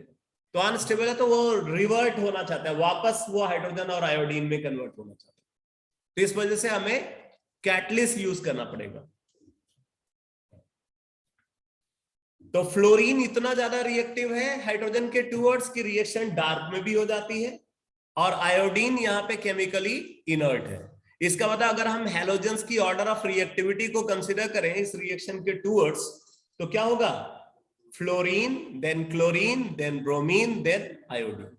तो अनस्टेबल है तो वो रिवर्ट होना चाहता है, वापस वो हाइड्रोजन और आयोडीन में कन्वर्ट होना चाहता है. तो इस वजह से हमें कैटलिस्ट यूज करना पड़ेगा. तो फ्लोरीन इतना ज्यादा रिएक्टिव है हाइड्रोजन के टूवर्ड्स की रिएक्शन डार्क में भी हो जाती है, और आयोडीन यहाँ पे केमिकली इनर्ट है. इसका मतलब अगर हम हैलोजेंस की ऑर्डर ऑफ रिएक्टिविटी को कंसीडर करें इस रिएक्शन के टूवर्ड्स, तो क्या होगा? Fluorine, then chlorine, then bromine, then iodine.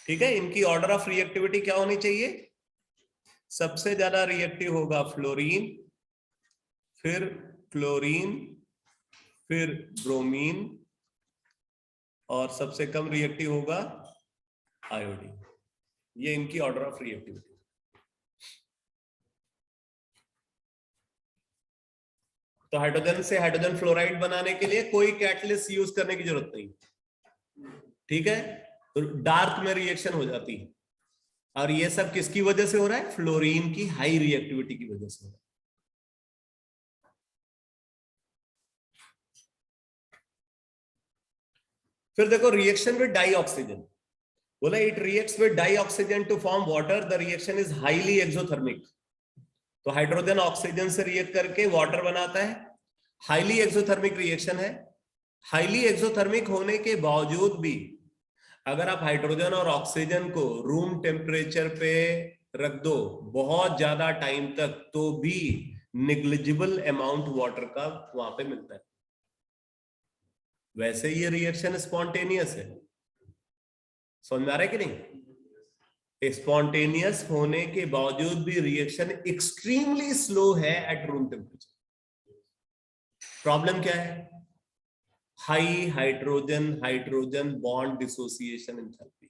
ठीक है, इनकी ऑर्डर ऑफ रिएक्टिविटी क्या होनी चाहिए? सबसे ज्यादा रिएक्टिव होगा फ्लोरीन, फिर क्लोरीन, फिर ब्रोमीन, और सबसे कम रिएक्टिव होगा आयोडीन. ये इनकी ऑर्डर ऑफ रिएक्टिविटी. तो हाइड्रोजन से हाइड्रोजन फ्लोराइड बनाने के लिए कोई कैटलिस्ट यूज करने की जरूरत नहीं. ठीक है, तो डार्क में रिएक्शन हो जाती है. और ये सब किसकी वजह से हो रहा है? फ्लोरीन की हाई रिएक्टिविटी की वजह से हो रहा है. फिर देखो रिएक्शन विद डाई ऑक्सीजन. बोला it reacts with dioxygen to form water. The reaction is highly exothermic. तो हाइड्रोजन ऑक्सीजन से रिएक्ट करके वाटर बनाता है. हाईली एक्सोथर्मिक रिएक्शन है. हाईली एक्सोथर्मिक होने के बावजूद भी अगर आप हाइड्रोजन और ऑक्सीजन को रूम टेम्परेचर पे रख दो बहुत ज्यादा टाइम तक, तो भी निग्लिजिबल अमाउंट वाटर का वहां पे मिलता है. वैसे ये रिएक्शन स्पॉन्टेनियस है. समझ में आ रहा है कि नहीं? स्पॉन्टेनियस होने के बावजूद भी रिएक्शन एक्सट्रीमली स्लो है एट रूम टेम्परेचर. प्रॉब्लम क्या है? High hydrogen hydrogen bond dissociation enthalpy.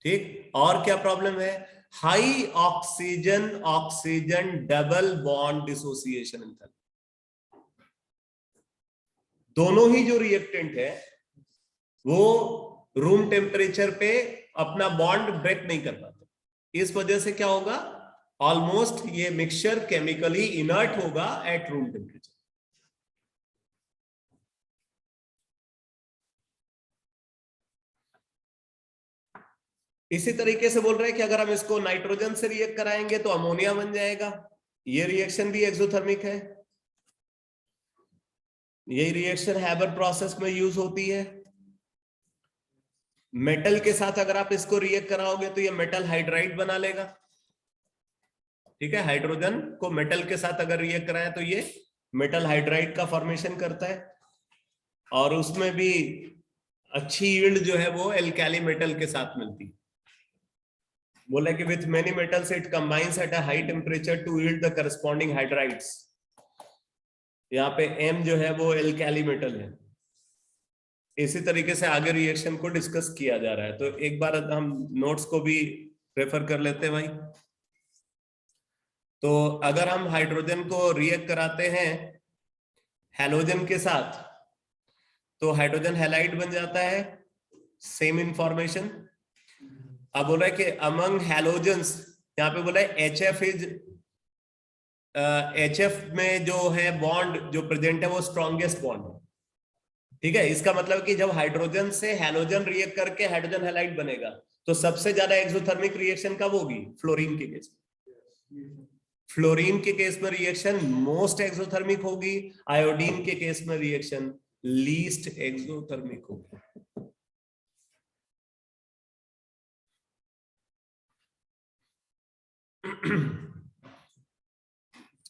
ठीक, और क्या प्रॉब्लम है? High oxygen oxygen double bond dissociation enthalpy. दोनों ही जो रिएक्टेंट है वो रूम टेम्परेचर पे अपना बॉन्ड ब्रेक नहीं कर पाते. इस वजह से क्या होगा? ऑलमोस्ट ये मिक्सचर केमिकली इनर्ट होगा एट रूम टेम्परेचर. इसी तरीके से बोल रहे हैं कि अगर हम इसको नाइट्रोजन से रिएक्ट कराएंगे तो अमोनिया बन जाएगा. ये रिएक्शन भी एक्सोथर्मिक है. यही रिएक्शन हैबर प्रोसेस में यूज होती है. मेटल के साथ अगर आप इसको रिएक्ट कराओगे तो ये मेटल हाइड्राइड बना लेगा. ठीक है, हाइड्रोजन को मेटल के साथ अगर रिएक्ट कराए तो ये मेटल हाइड्राइड का फॉर्मेशन करता है. और उसमें भी अच्छी यील्ड जो है वो एल्काली मेटल के साथ मिलती है. बोला कि with many metals it combines at a high temperature to yield the corresponding hydrides. यहाँ पे M जो है वो एल्काली मेटल है. इसी तरीके से आगे रिएक्शन को डिस्कस किया जा रहा है। तो एक बार हम नोट्स को भी रेफर कर लेते हैं भाई। तो अगर हम हाइड्रोजन को रिएक्ट कराते हैं हैलोजन के साथ तो हाइड्रोजन हैलाइड बन जाता है, सेम इंफॉर्मेशन। अब बोला है कि अमंग हैलोजेंस, यहाँ पे बोला है HF इज HF में जो है बॉन्ड जो प्रेजेंट है वो स्ट्रॉन्गेस्ट बॉन्ड है। ठीक है, इसका मतलब कि जब हाइड्रोजन से हैलोजन रिएक्ट करके हाइड्रोजन हैलाइड बनेगा तो सबसे ज्यादा एक्सोथर्मिक रिएक्शन कब होगी? फ्लोरीन के केस में। फ्लोरीन के केस में रिएक्शन मोस्ट एक्सोथर्मिक होगी, आयोडीन के केस में रिएक्शन लीस्ट एक्सोथर्मिक होगी।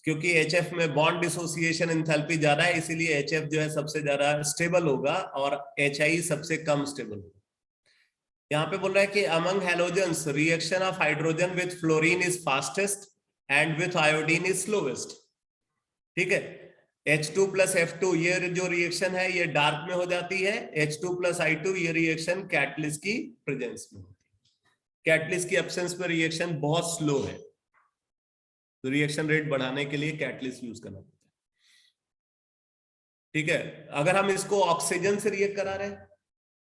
क्योंकि HF में बॉन्ड डिसोसिएशन एंथैल्पी ज्यादा है, इसीलिए HF जो है सबसे ज्यादा स्टेबल होगा और HI सबसे कम स्टेबल होगा। यहाँ पे बोल रहा है कि among halogens reaction of hydrogen with fluorine is fastest and with iodine is slowest. ठीक है, H2 प्लस F2 ये जो रिएक्शन है ये डार्क में हो जाती है, H2 प्लस I2 ये रिएक्शन कैटलिस्ट की प्रेजेंस में होती है। कैटलिस्ट की एब्सेंस में रिएक्शन बहुत स्लो है, तो रिएक्शन रेट बढ़ाने के लिए कैटलिस्ट यूज करना पड़ता है। ठीक है, अगर हम इसको ऑक्सीजन से रिएक्ट करा रहे हैं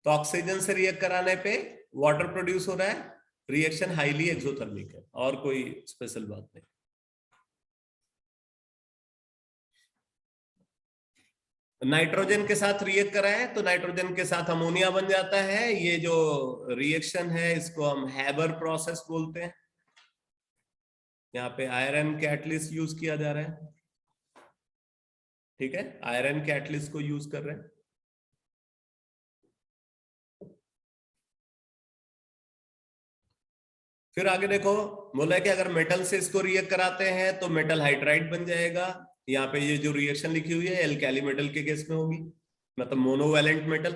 तो ऑक्सीजन से रिएक्ट कराने पे वाटर प्रोड्यूस हो रहा है, रिएक्शन हाईली एक्सोथर्मिक है, और कोई स्पेशल बात नहीं। नाइट्रोजन के साथ रिएक्ट कराए तो नाइट्रोजन के साथ अमोनिया बन जाता है। ये जो रिएक्शन है इसको हम हैबर प्रोसेस बोलते हैं। यहाँ पे आयरन कैटलिस्ट यूज किया जा रहा है। ठीक है, आयरन कैटलिस्ट को यूज कर रहे हैं। फिर आगे देखो, बोला है कि अगर मेटल से इसको रिएक्ट कराते हैं तो मेटल हाइड्राइड बन जाएगा। यहाँ पे ये जो रिएक्शन लिखी हुई है एल्कैली मेटल के केस में होगी, मतलब monovalent metal.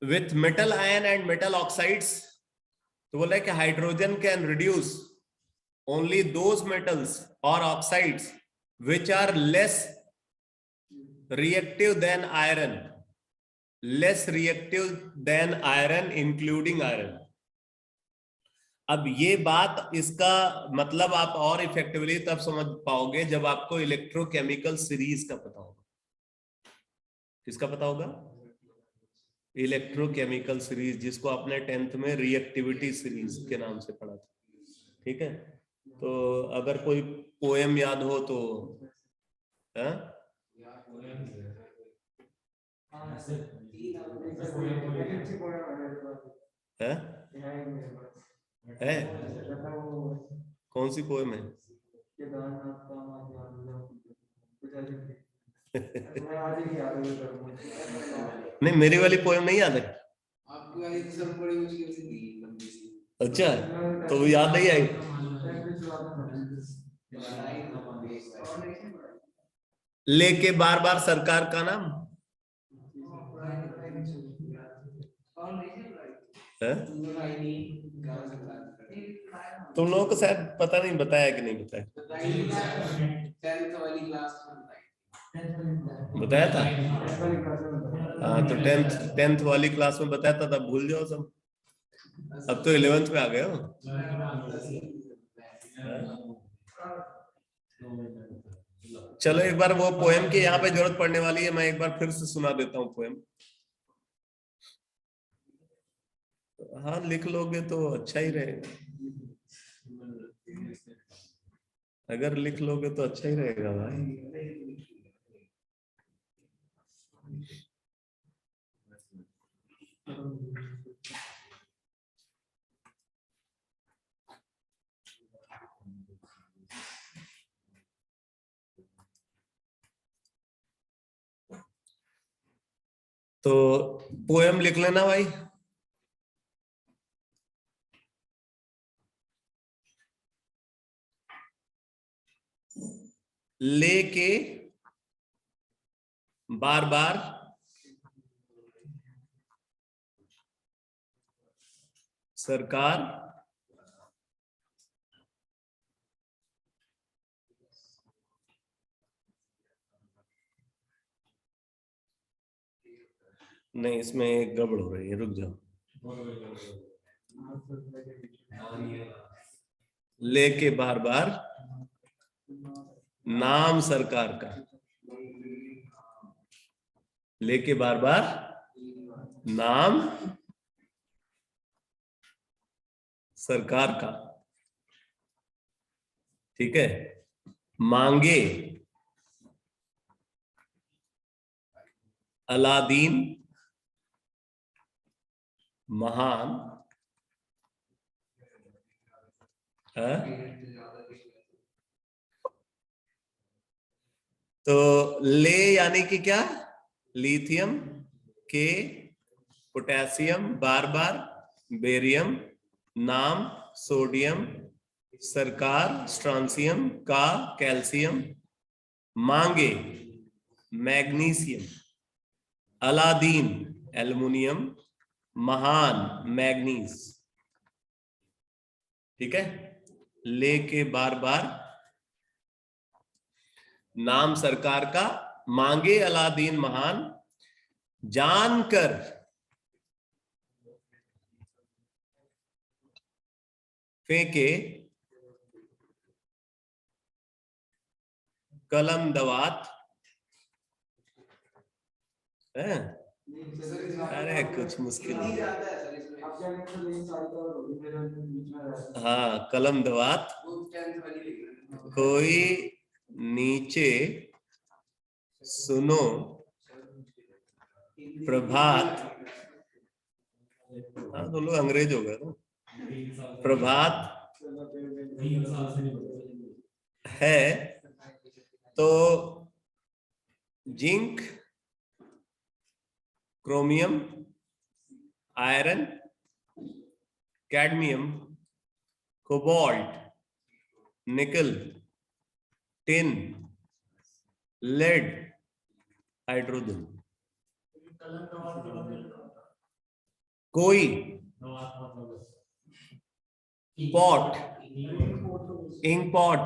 With metal ion and metal oxides, तो बोला है कि hydrogen can reduce only those metals और oxides which are less reactive than iron, less reactive than iron including iron. अब ये बात, इसका मतलब आप और इफेक्टिवली तब समझ पाओगे जब आपको इलेक्ट्रोकेमिकल सीरीज का पता होगा। किसका पता होगा? इलेक्ट्रोकेमिकल सीरीज, जिसको आपने 10th में रिएक्टिविटी सीरीज के नाम से पढ़ा था। ठीक है, तो अगर कोई पोएम याद हो तो है? है? कौन सी पोएम है? नहीं, मेरी वाली पोएम नहीं याद है। आपकी वाली तो सब बड़ी मुश्किल से दी, लंबी सी। अच्छा, तो याद नहीं आई। लेके बार बार सरकार का नाम है? तुम लोगों को शायद पता नहीं, बताया कि नहीं बताया? 10th वाली क्लास में बताया था। हाँ, तो 10th वाली क्लास में बताया था, तब भूल जाओ सब। अब तो 11th में आ गए हो। चलो एक बार वो पोएम की यहाँ पे जरूरत पड़ने वाली है, मैं एक बार फिर से सुना देता हूँ पोएम। हाँ, लिख लोगे तो अच्छा ही रहेगा। अगर लिख लोगे तो अच्छा ही रहेगा भाई। तो पोएम लिख लेना भाई। लेके बार बार सरकार नहीं, इसमें एक गड़बड़ हो रही है, रुक जाओ। लेके बार बार नाम सरकार का, लेके बार बार नाम सरकार का, ठीक है। मांगे अलादीन महान, है? तो ले यानी कि क्या, लिथियम, के पोटेशियम बार बार, बेरियम नाम, सोडियम सरकार, स्ट्रांसियम का, कैल्शियम मांगे मैग्नीशियम, अलादीन एल्युमिनियम, महान मैग्नीज, ठीक है। लेके बार बार नाम सरकार का, मांगे अलादीन महान, जानकर फेंके कलम दवात, है? अरे कुछ मुश्किल नहीं है। हाँ, कलम दवात, कोई नीचे सुनो प्रभात, हाँ तो लोग अंग्रेज हो गए ना, प्रभात है तो zinc, chromium, iron, cadmium, cobalt, निकल, टिन, लेड, हाइड्रोजन। कोई पॉट, इंक पॉट,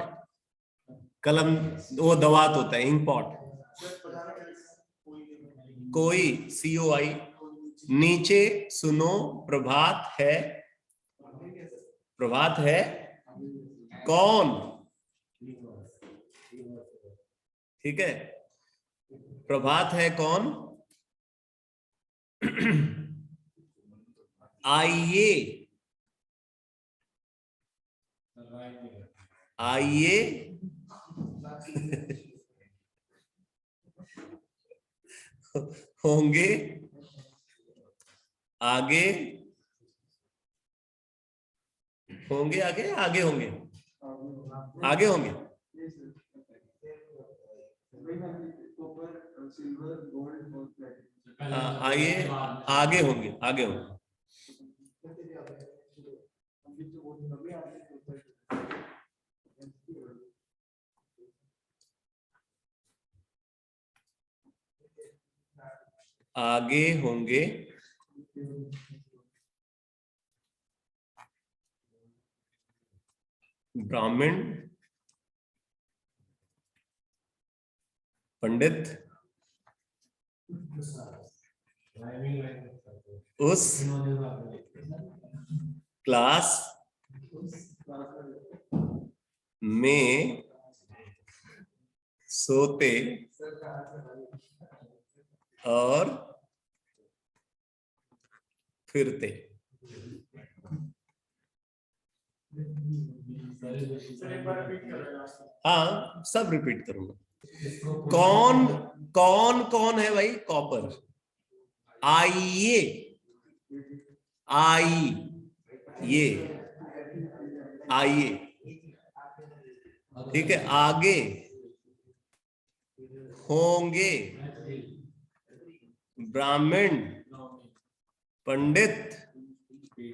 कलम वो दवात होता है, इंक पॉट। कोई COI, नीचे सुनो प्रभात है, प्रभात है कौन, ठीक है। प्रभात है कौन, आइए, आइए होंगे आगे, होंगे आगे, आगे होंगे, आगे होंगे, आइए आगे होंगे, आगे होंगे। आगे होंगे ब्राह्मण, पंडित, उस क्लास में सोते और फिरते। हाँ, सब रिपीट करूंगा। कौन कौन कौन है भाई, कॉपर, आइए, आई ये, आइए, ठीक है। आगे होंगे ब्राह्मण, पंडित,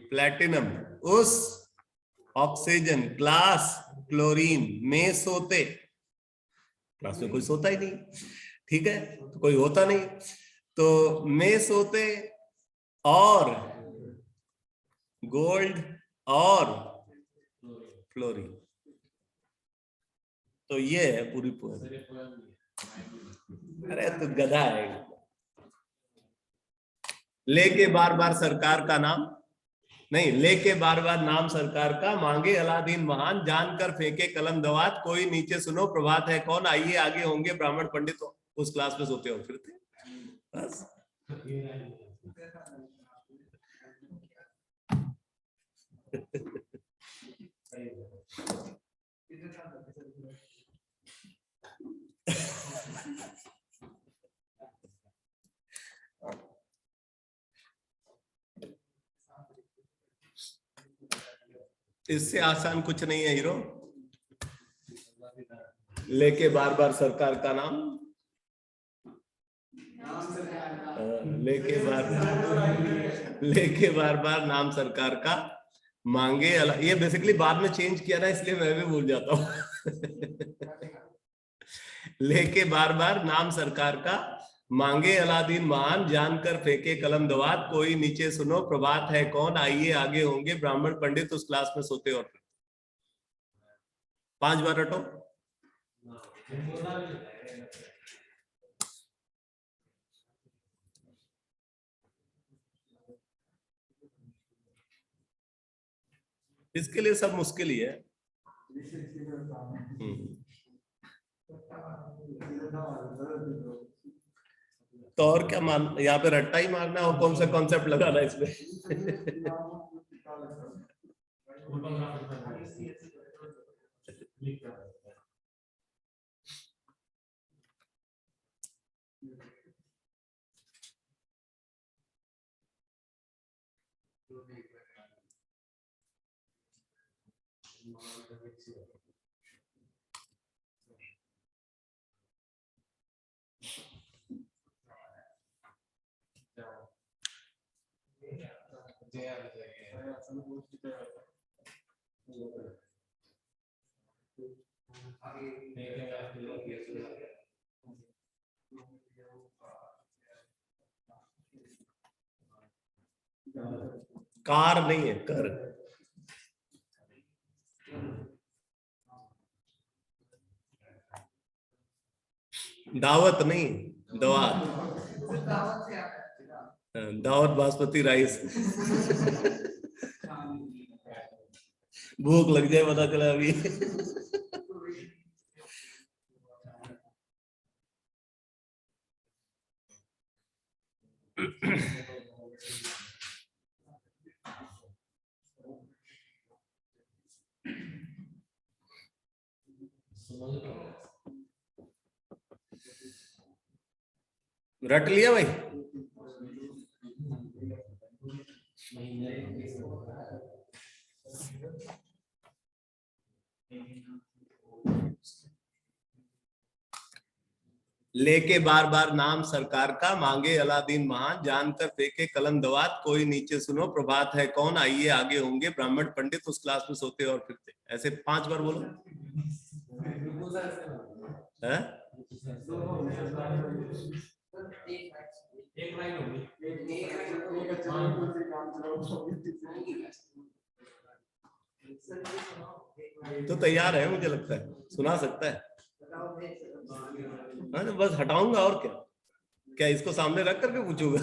प्लेटिनम, उस ऑक्सीजन, क्लास क्लोरीन में सोते, क्लास में कोई सोता ही नहीं, ठीक है, तो कोई होता नहीं, तो में सोते और गोल्ड और फ्लोरीन। तो ये है पूरी पोएम। अरे तो गधा है। लेके बार बार सरकार का नाम, नहीं, लेके बार बार नाम सरकार का, मांगे अलादीन महान, जानकर फेंके कलम दवात, कोई नीचे सुनो प्रभात है कौन, आइए आगे होंगे ब्राह्मण पंडित। उस क्लास में सोते हो फिरते बस। इससे आसान कुछ नहीं है हीरो। लेके बार बार सरकार का नाम, लेके बार बार नाम सरकार का, मांगे ये बेसिकली बाद में चेंज किया ना, इसलिए मैं भी भूल जाता हूँ। लेके बार बार नाम सरकार का, मांगे अलादीन महान, जानकर फेंके कलम दवात, कोई नीचे सुनो प्रभात है कौन, आइए आगे होंगे ब्राह्मण पंडित। उस क्लास में सोते और 5 बार रटो। इसके लिए सब मुश्किल ही है। तो और क्या मान, यहाँ पे रट्टा ही मारना और कौन सा कॉन्सेप्ट लगाना इसमें? कार नहीं है, कर। दावत नहीं, दवात। दावत बासमती राइस। भूख लग जाए पता चला अभी। रट लिया भाई? लेके बार बार नाम सरकार का, मांगे अलादीन महान, जानकर फेंके कलम दवात, कोई नीचे सुनो प्रभात है कौन, आइए आगे होंगे ब्राह्मण पंडित। उस क्लास में सोते और फिरते। ऐसे 5 बार बोलो। है? तो तैयार है मुझे लगता है, सुना सकता है। हाँ तो बस हटाऊंगा और क्या, क्या इसको सामने रख करके पूछूंगा?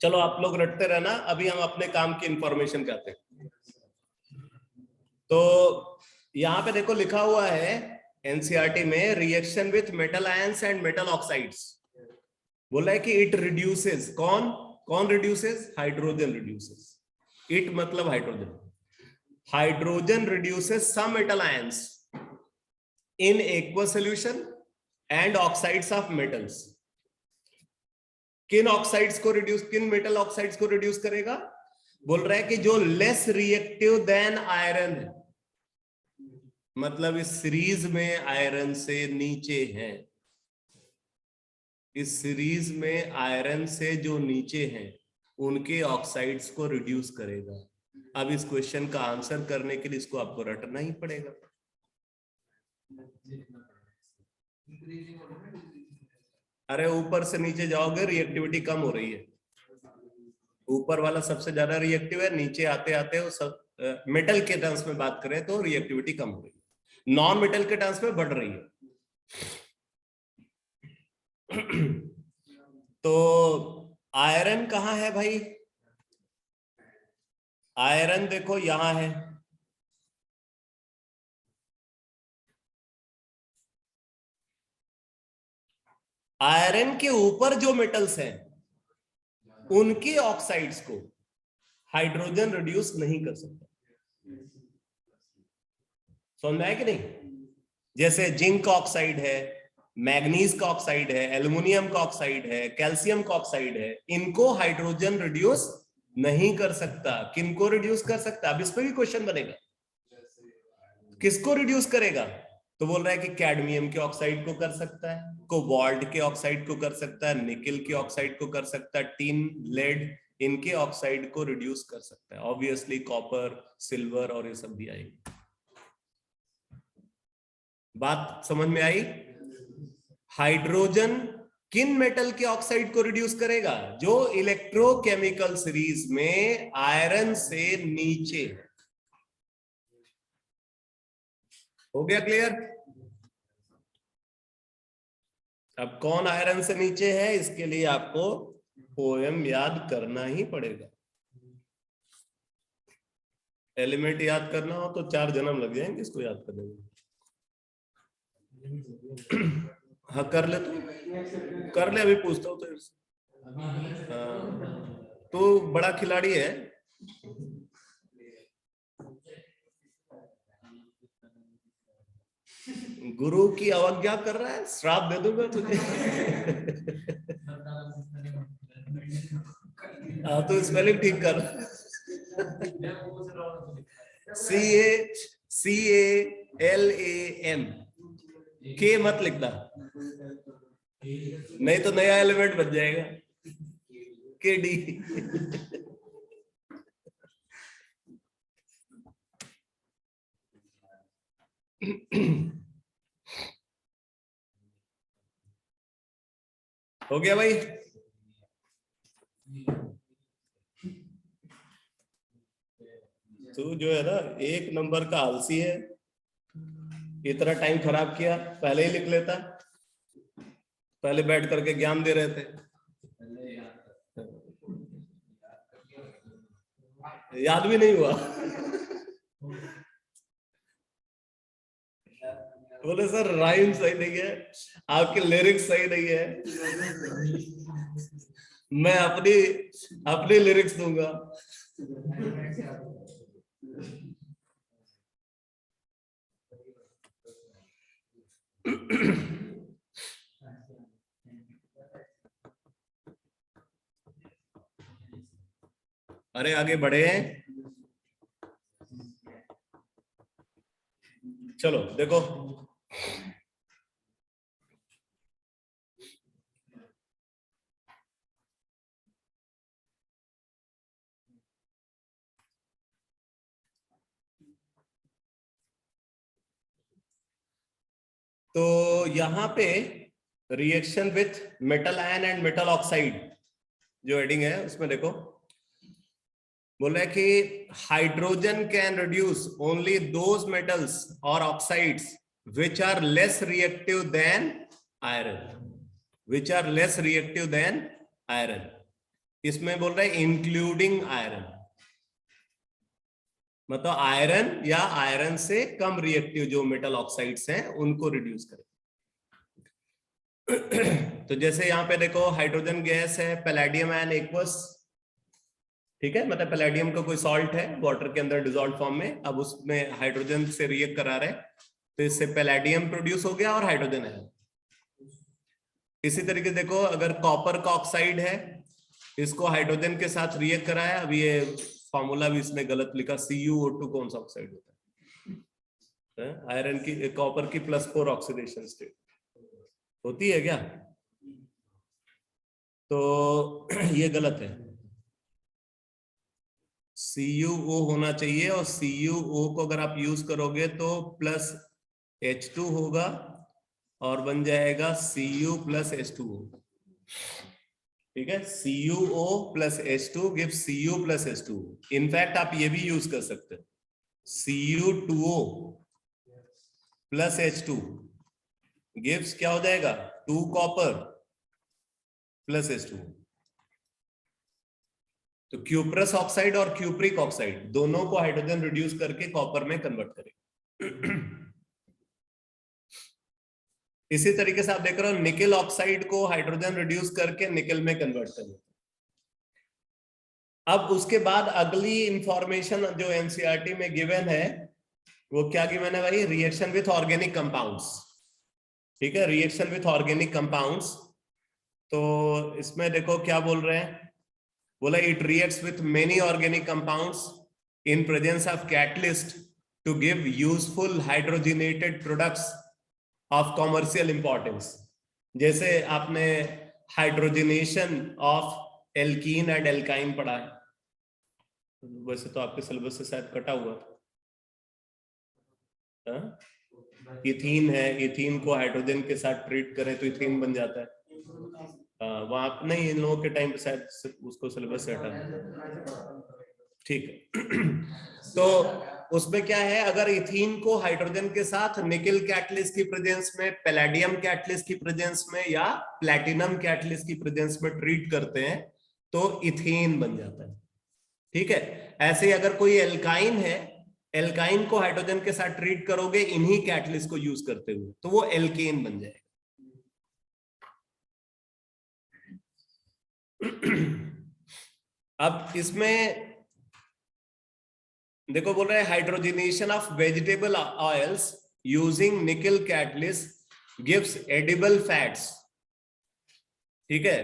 चलो आप लोग रटते रहना, अभी हम अपने काम की इंफॉर्मेशन करते हैं। तो यहाँ पे देखो लिखा हुआ है एनसीईआरटी में, reaction with metal ions and metal oxides. बोला है कि इट रिड्यूसेस, कौन रिड्यूसेस? Hydrogen reduces. इट मतलब hydrogen. Hydrogen reduces some metal ions in aqueous solution and oxides of metals. किन ऑक्साइड्स को रिड्यूस, किन मेटल ऑक्साइड्स को रिड्यूस करेगा? बोल रहा है कि जो लेस रिएक्टिव देन आयरन है, मतलब इस सीरीज में आयरन से नीचे हैं, इस सीरीज में आयरन से जो नीचे हैं उनके ऑक्साइड्स को रिड्यूस करेगा। अब इस क्वेश्चन का आंसर करने के लिए इसको आपको रटना ही पड़ेगा। अरे ऊपर से नीचे जाओगे रिएक्टिविटी कम हो रही है, ऊपर वाला सबसे ज्यादा रिएक्टिव है, नीचे आते आते वो सब मेटल के टर्म्स में बात करें तो रिएक्टिविटी कम हो रही है, नॉन मेटल के टर्म्स में बढ़ रही है। तो आयरन कहाँ है भाई? आयरन देखो यहां है, आयरन के ऊपर जो मेटल्स हैं उनके ऑक्साइड्स को हाइड्रोजन रिड्यूस नहीं कर सकता। समझ में आया कि नहीं? जैसे जिंक का ऑक्साइड है, मैग्नीज का ऑक्साइड है, एल्युमिनियम का ऑक्साइड है, कैल्शियम का ऑक्साइड है, इनको हाइड्रोजन रिड्यूस नहीं कर सकता। किनको रिड्यूस कर सकता? अब इस पे भी क्वेश्चन बनेगा, किसको रिड्यूस करेगा? तो बोल रहा है कि कैडमियम के ऑक्साइड को कर सकता है, कोबाल्ट के ऑक्साइड को कर सकता है, निकल के ऑक्साइड को कर सकता है, टिन, लेड, इनके ऑक्साइड को रिड्यूस कर सकता है। ऑब्वियसली कॉपर, सिल्वर और ये सब भी आएंगे। बात समझ में आई? हाइड्रोजन किन मेटल के ऑक्साइड को रिड्यूस करेगा? जो इलेक्ट्रोकेमिकल सीरीज में आयरन से नीचे है। हो गया क्लियर? अब कौन आयरन से नीचे है, इसके लिए आपको पोएम याद करना ही पड़ेगा। एलिमेंट याद करना हो तो 4 जन्म लग जाएंगे इसको याद करने में। हाँ कर ले, तू कर ले, अभी पूछता हूँ तेरे से। तो बड़ा खिलाड़ी है। गुरु की अवज्ञा कर रहा है, श्राप दे दूंगा तुझे। हाँ तो स्पेलिंग ठीक कर। CALAM, के मत लिखना, नहीं तो नया एलिमेंट बन जाएगा KD। हो गया भाई? तू जो है ना 1 नंबर का आलसी है, इतना टाइम खराब किया, पहले ही लिख लेता। पहले बैठ करके ज्ञान दे रहे थे, याद भी नहीं हुआ। बोले सर राइम सही नहीं है, आपके लिरिक्स सही नहीं है, मैं अपनी लिरिक्स दूंगा। अरे आगे बढ़े, चलो देखो। तो यहां पे reaction with metal ion and metal oxide जो हेडिंग है उसमें देखो, बोल रहा है कि hydrogen can reduce only those metals और oxides which are less reactive than iron, which are less reactive than iron. इसमें बोल रहा है इंक्लूडिंग आयरन, मतलब आयरन या आयरन से कम रिएक्टिव जो मेटल ऑक्साइड्स हैं उनको रिड्यूस करें। तो जैसे यहां पे देखो हाइड्रोजन गैस है, पैलेडियम आयन एक्वस, ठीक है, मतलब पैलेडियम का कोई सॉल्ट है वाटर के अंदर डिसॉल्व फॉर्म में, अब उसमें हाइड्रोजन से रिएक्ट करा रहे तो इससे पैलेडियम प्रोड्यूस हो गया और हाइड्रोजन है। इसी तरीके से देखो अगर कॉपर का ऑक्साइड है, इसको हाइड्रोजन के साथ रिएक्ट कराया, अब ये फॉर्मूला भी इसने गलत लिखा, CuO2 कौन सा ऑक्साइड होता है? आयरन की, कॉपर की +4 ऑक्सीडेशन स्टेट होती है क्या? तो ये गलत है। CuO होना चाहिए, और CuO को अगर आप यूज करोगे तो प्लस H2 होगा और बन जाएगा Cu प्लस H2O। ठीक है, CuO plus H2 gives Cu plus H2O। In fact आप ये भी यूज कर सकते हो, Cu2O प्लस H2 गिव्स क्या हो जाएगा, 2 कॉपर प्लस H2O। तो क्यूप्रस ऑक्साइड और क्यूप्रिक ऑक्साइड दोनों को हाइड्रोजन रिड्यूस करके कॉपर में कन्वर्ट करें। इसी तरीके से आप देख रहे हो निकेल ऑक्साइड को हाइड्रोजन रिड्यूस करके निकेल में कन्वर्ट करें। अब उसके बाद अगली इंफॉर्मेशन जो एनसीईआरटी में गिवन है वो क्या गिवन है भाई, रिएक्शन विथ ऑर्गेनिक कंपाउंड्स। ठीक है, रिएक्शन विथ ऑर्गेनिक कंपाउंड्स। तो इसमें देखो क्या बोल रहे हैं, बोला it reacts with many organic compounds in presence of catalyst to give useful hydrogenated products of commercial importance. जैसे आपने hydrogenation of alkene and alkyne पढ़ा है, वैसे तो आपके सिलेबस से शायद कटा हुआ था। इथीन है, इथीन को हाइड्रोजन के साथ ट्रीट करें तो इथीन बन जाता है। वहां नहीं, इन लोगों के टाइम पे शायद उसको सिलेबस से हटा। ठीक है। तो उसमें क्या है, अगर इथीन को हाइड्रोजन के साथ निकेल कैटलिस्ट की प्रेजेंस में, पैलेडियम कैटलिस्ट की प्रेजेंस में या प्लैटिनम कैटलिस्ट की प्रेजेंस में ट्रीट करते हैं तो इथेन बन जाता है। ठीक है, ऐसे ही अगर कोई एल्काइन है, एल्काइन को हाइड्रोजन के साथ ट्रीट करोगे इन्हीं कैटलिस्ट को यूज करते हुए तो वो एल्केन बन जाएगा। अब इसमें देखो बोल रहे हैं hydrogenation of vegetable oils using nickel catalyst gives edible fats. ठीक है,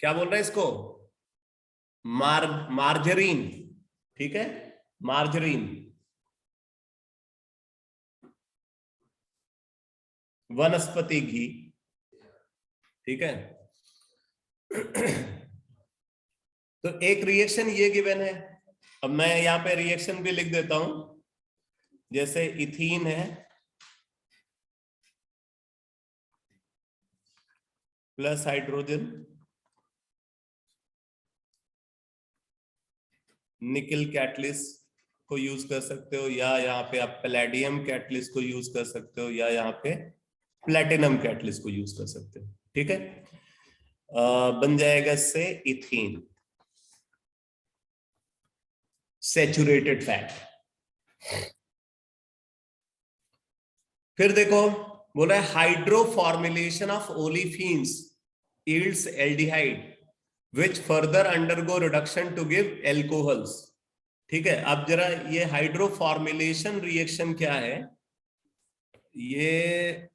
क्या बोल रहे हैं इसको, मार्जरीन। ठीक है, मार्जरीन, वनस्पति घी। ठीक है, तो एक रिएक्शन ये गिवन है। अब मैं यहां पे रिएक्शन भी लिख देता हूं, जैसे इथीन है प्लस हाइड्रोजन, निकेल कैटलिस्ट को यूज कर सकते हो, या यहाँ पे आप पैलेडियम कैटलिस्ट को यूज कर सकते हो, या यहाँ पे प्लैटिनम कैटलिस्ट को यूज कर सकते हो। ठीक है, बन जाएगा इससे इथीन, सैचुरेटेड फैट। फिर देखो बोला है hydro formulation of olefins yields aldehyde which further undergo reduction to give alcohols। ठीक है, अब जरा ये हाइड्रो फॉर्मुलेशन रिएक्शन क्या है, ये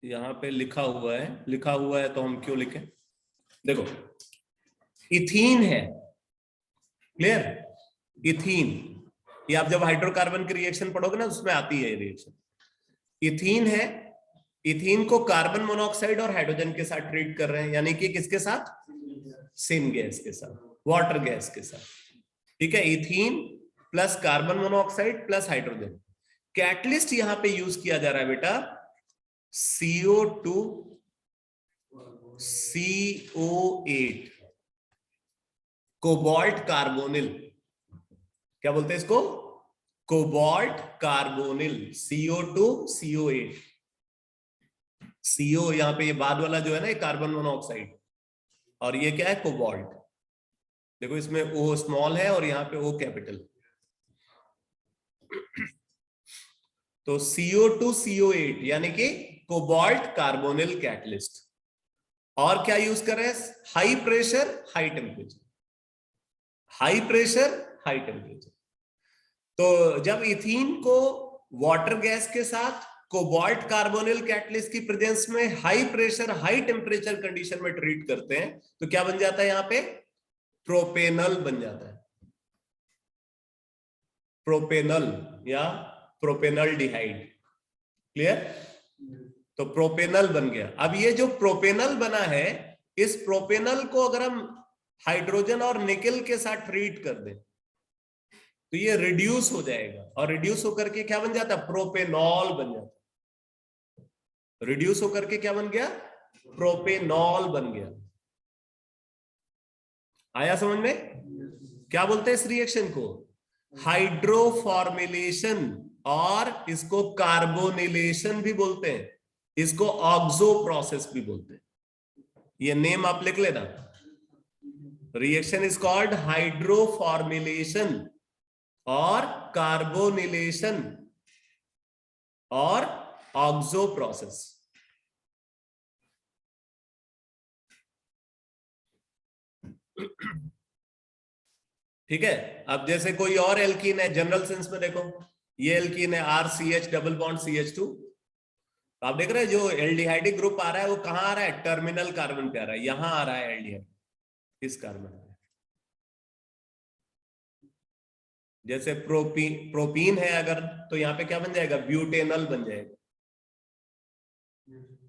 यहां पे लिखा हुआ है तो हम क्यों लिखें। देखो इथीन है, क्लियर, इथीन, ये आप जब हाइड्रोकार्बन की रिएक्शन पढ़ोगे ना उसमें आती है ये रिएक्शन। इथीन है, इथीन को कार्बन मोनोऑक्साइड और हाइड्रोजन के साथ ट्रीट कर रहे हैं, यानी कि किसके साथ, सिन गैस के साथ, वाटर गैस के साथ। ठीक है, ethene plus carbon monoxide plus hydrogen. Catalyst यहां पे यूज किया जा रहा है बेटा CO2 CO8, कोबाल्ट कार्बोनिल। क्या बोलते हैं इसको, cobalt carbonyl, CO2 CO8। CO यहाँ पे ये बाद वाला जो है ना, ये कार्बन मोनोऑक्साइड, और ये क्या है, कोबाल्ट। देखो इसमें O स्मॉल है और यहाँ पे O कैपिटल। तो CO2 CO8 यानी कि कोबाल्ट कार्बोनिल कैटलिस्ट। और क्या यूज कर रहे हैं, high pressure high temperature, high pressure high temperature. तो जब इथीन को वाटर गैस के साथ कोबाल्ट कार्बोनिल कैटलिस्ट की प्रेजेंस में high pressure high temperature condition में ट्रीट करते हैं तो क्या बन जाता है, यहां पे प्रोपेनल बन जाता है, प्रोपेनल या प्रोपेनल डिहाइड। क्लियर, तो प्रोपेनल बन गया। अब ये जो प्रोपेनल बना है, इस प्रोपेनल को अगर हम हाइड्रोजन और निकल के साथ ट्रीट कर दें तो ये रिड्यूस हो जाएगा, और रिड्यूस होकर के क्या बन जाता है? प्रोपेनॉल बन जाता है। रिड्यूस होकर के क्या बन गया? प्रोपेनॉल बन गया। आया समझ में? क्या बोलते हैं इस रिएक्शन को? हाइड्रोफॉर्मिलेशन, और इसको कार्बोनिलेशन भी बोलते हैं, इसको ऑक्सो प्रोसेस भी बोलते हैं। ये नेम आप लिख लेना। रिएक्शन इज कॉल्ड हाइड्रोफॉर्मिलेशन और कार्बोनिलेशन और ऑक्सो प्रोसेस। ठीक है। अब जैसे कोई और एल्कीन है, जनरल सेंस में देखो, ये एल्कीन है RCH डबल बॉन्ड CH2। आप देख रहे हैं जो एल्डिहाइडिक ग्रुप आ रहा है वो कहां आ रहा है? टर्मिनल कार्बन पे आ रहा है, यहां आ रहा है एल्डिहाइड, इस कार्बन पे। जैसे प्रोपीन है अगर, तो यहाँ पे क्या बन जाएगा? ब्यूटेनल बन जाएगा।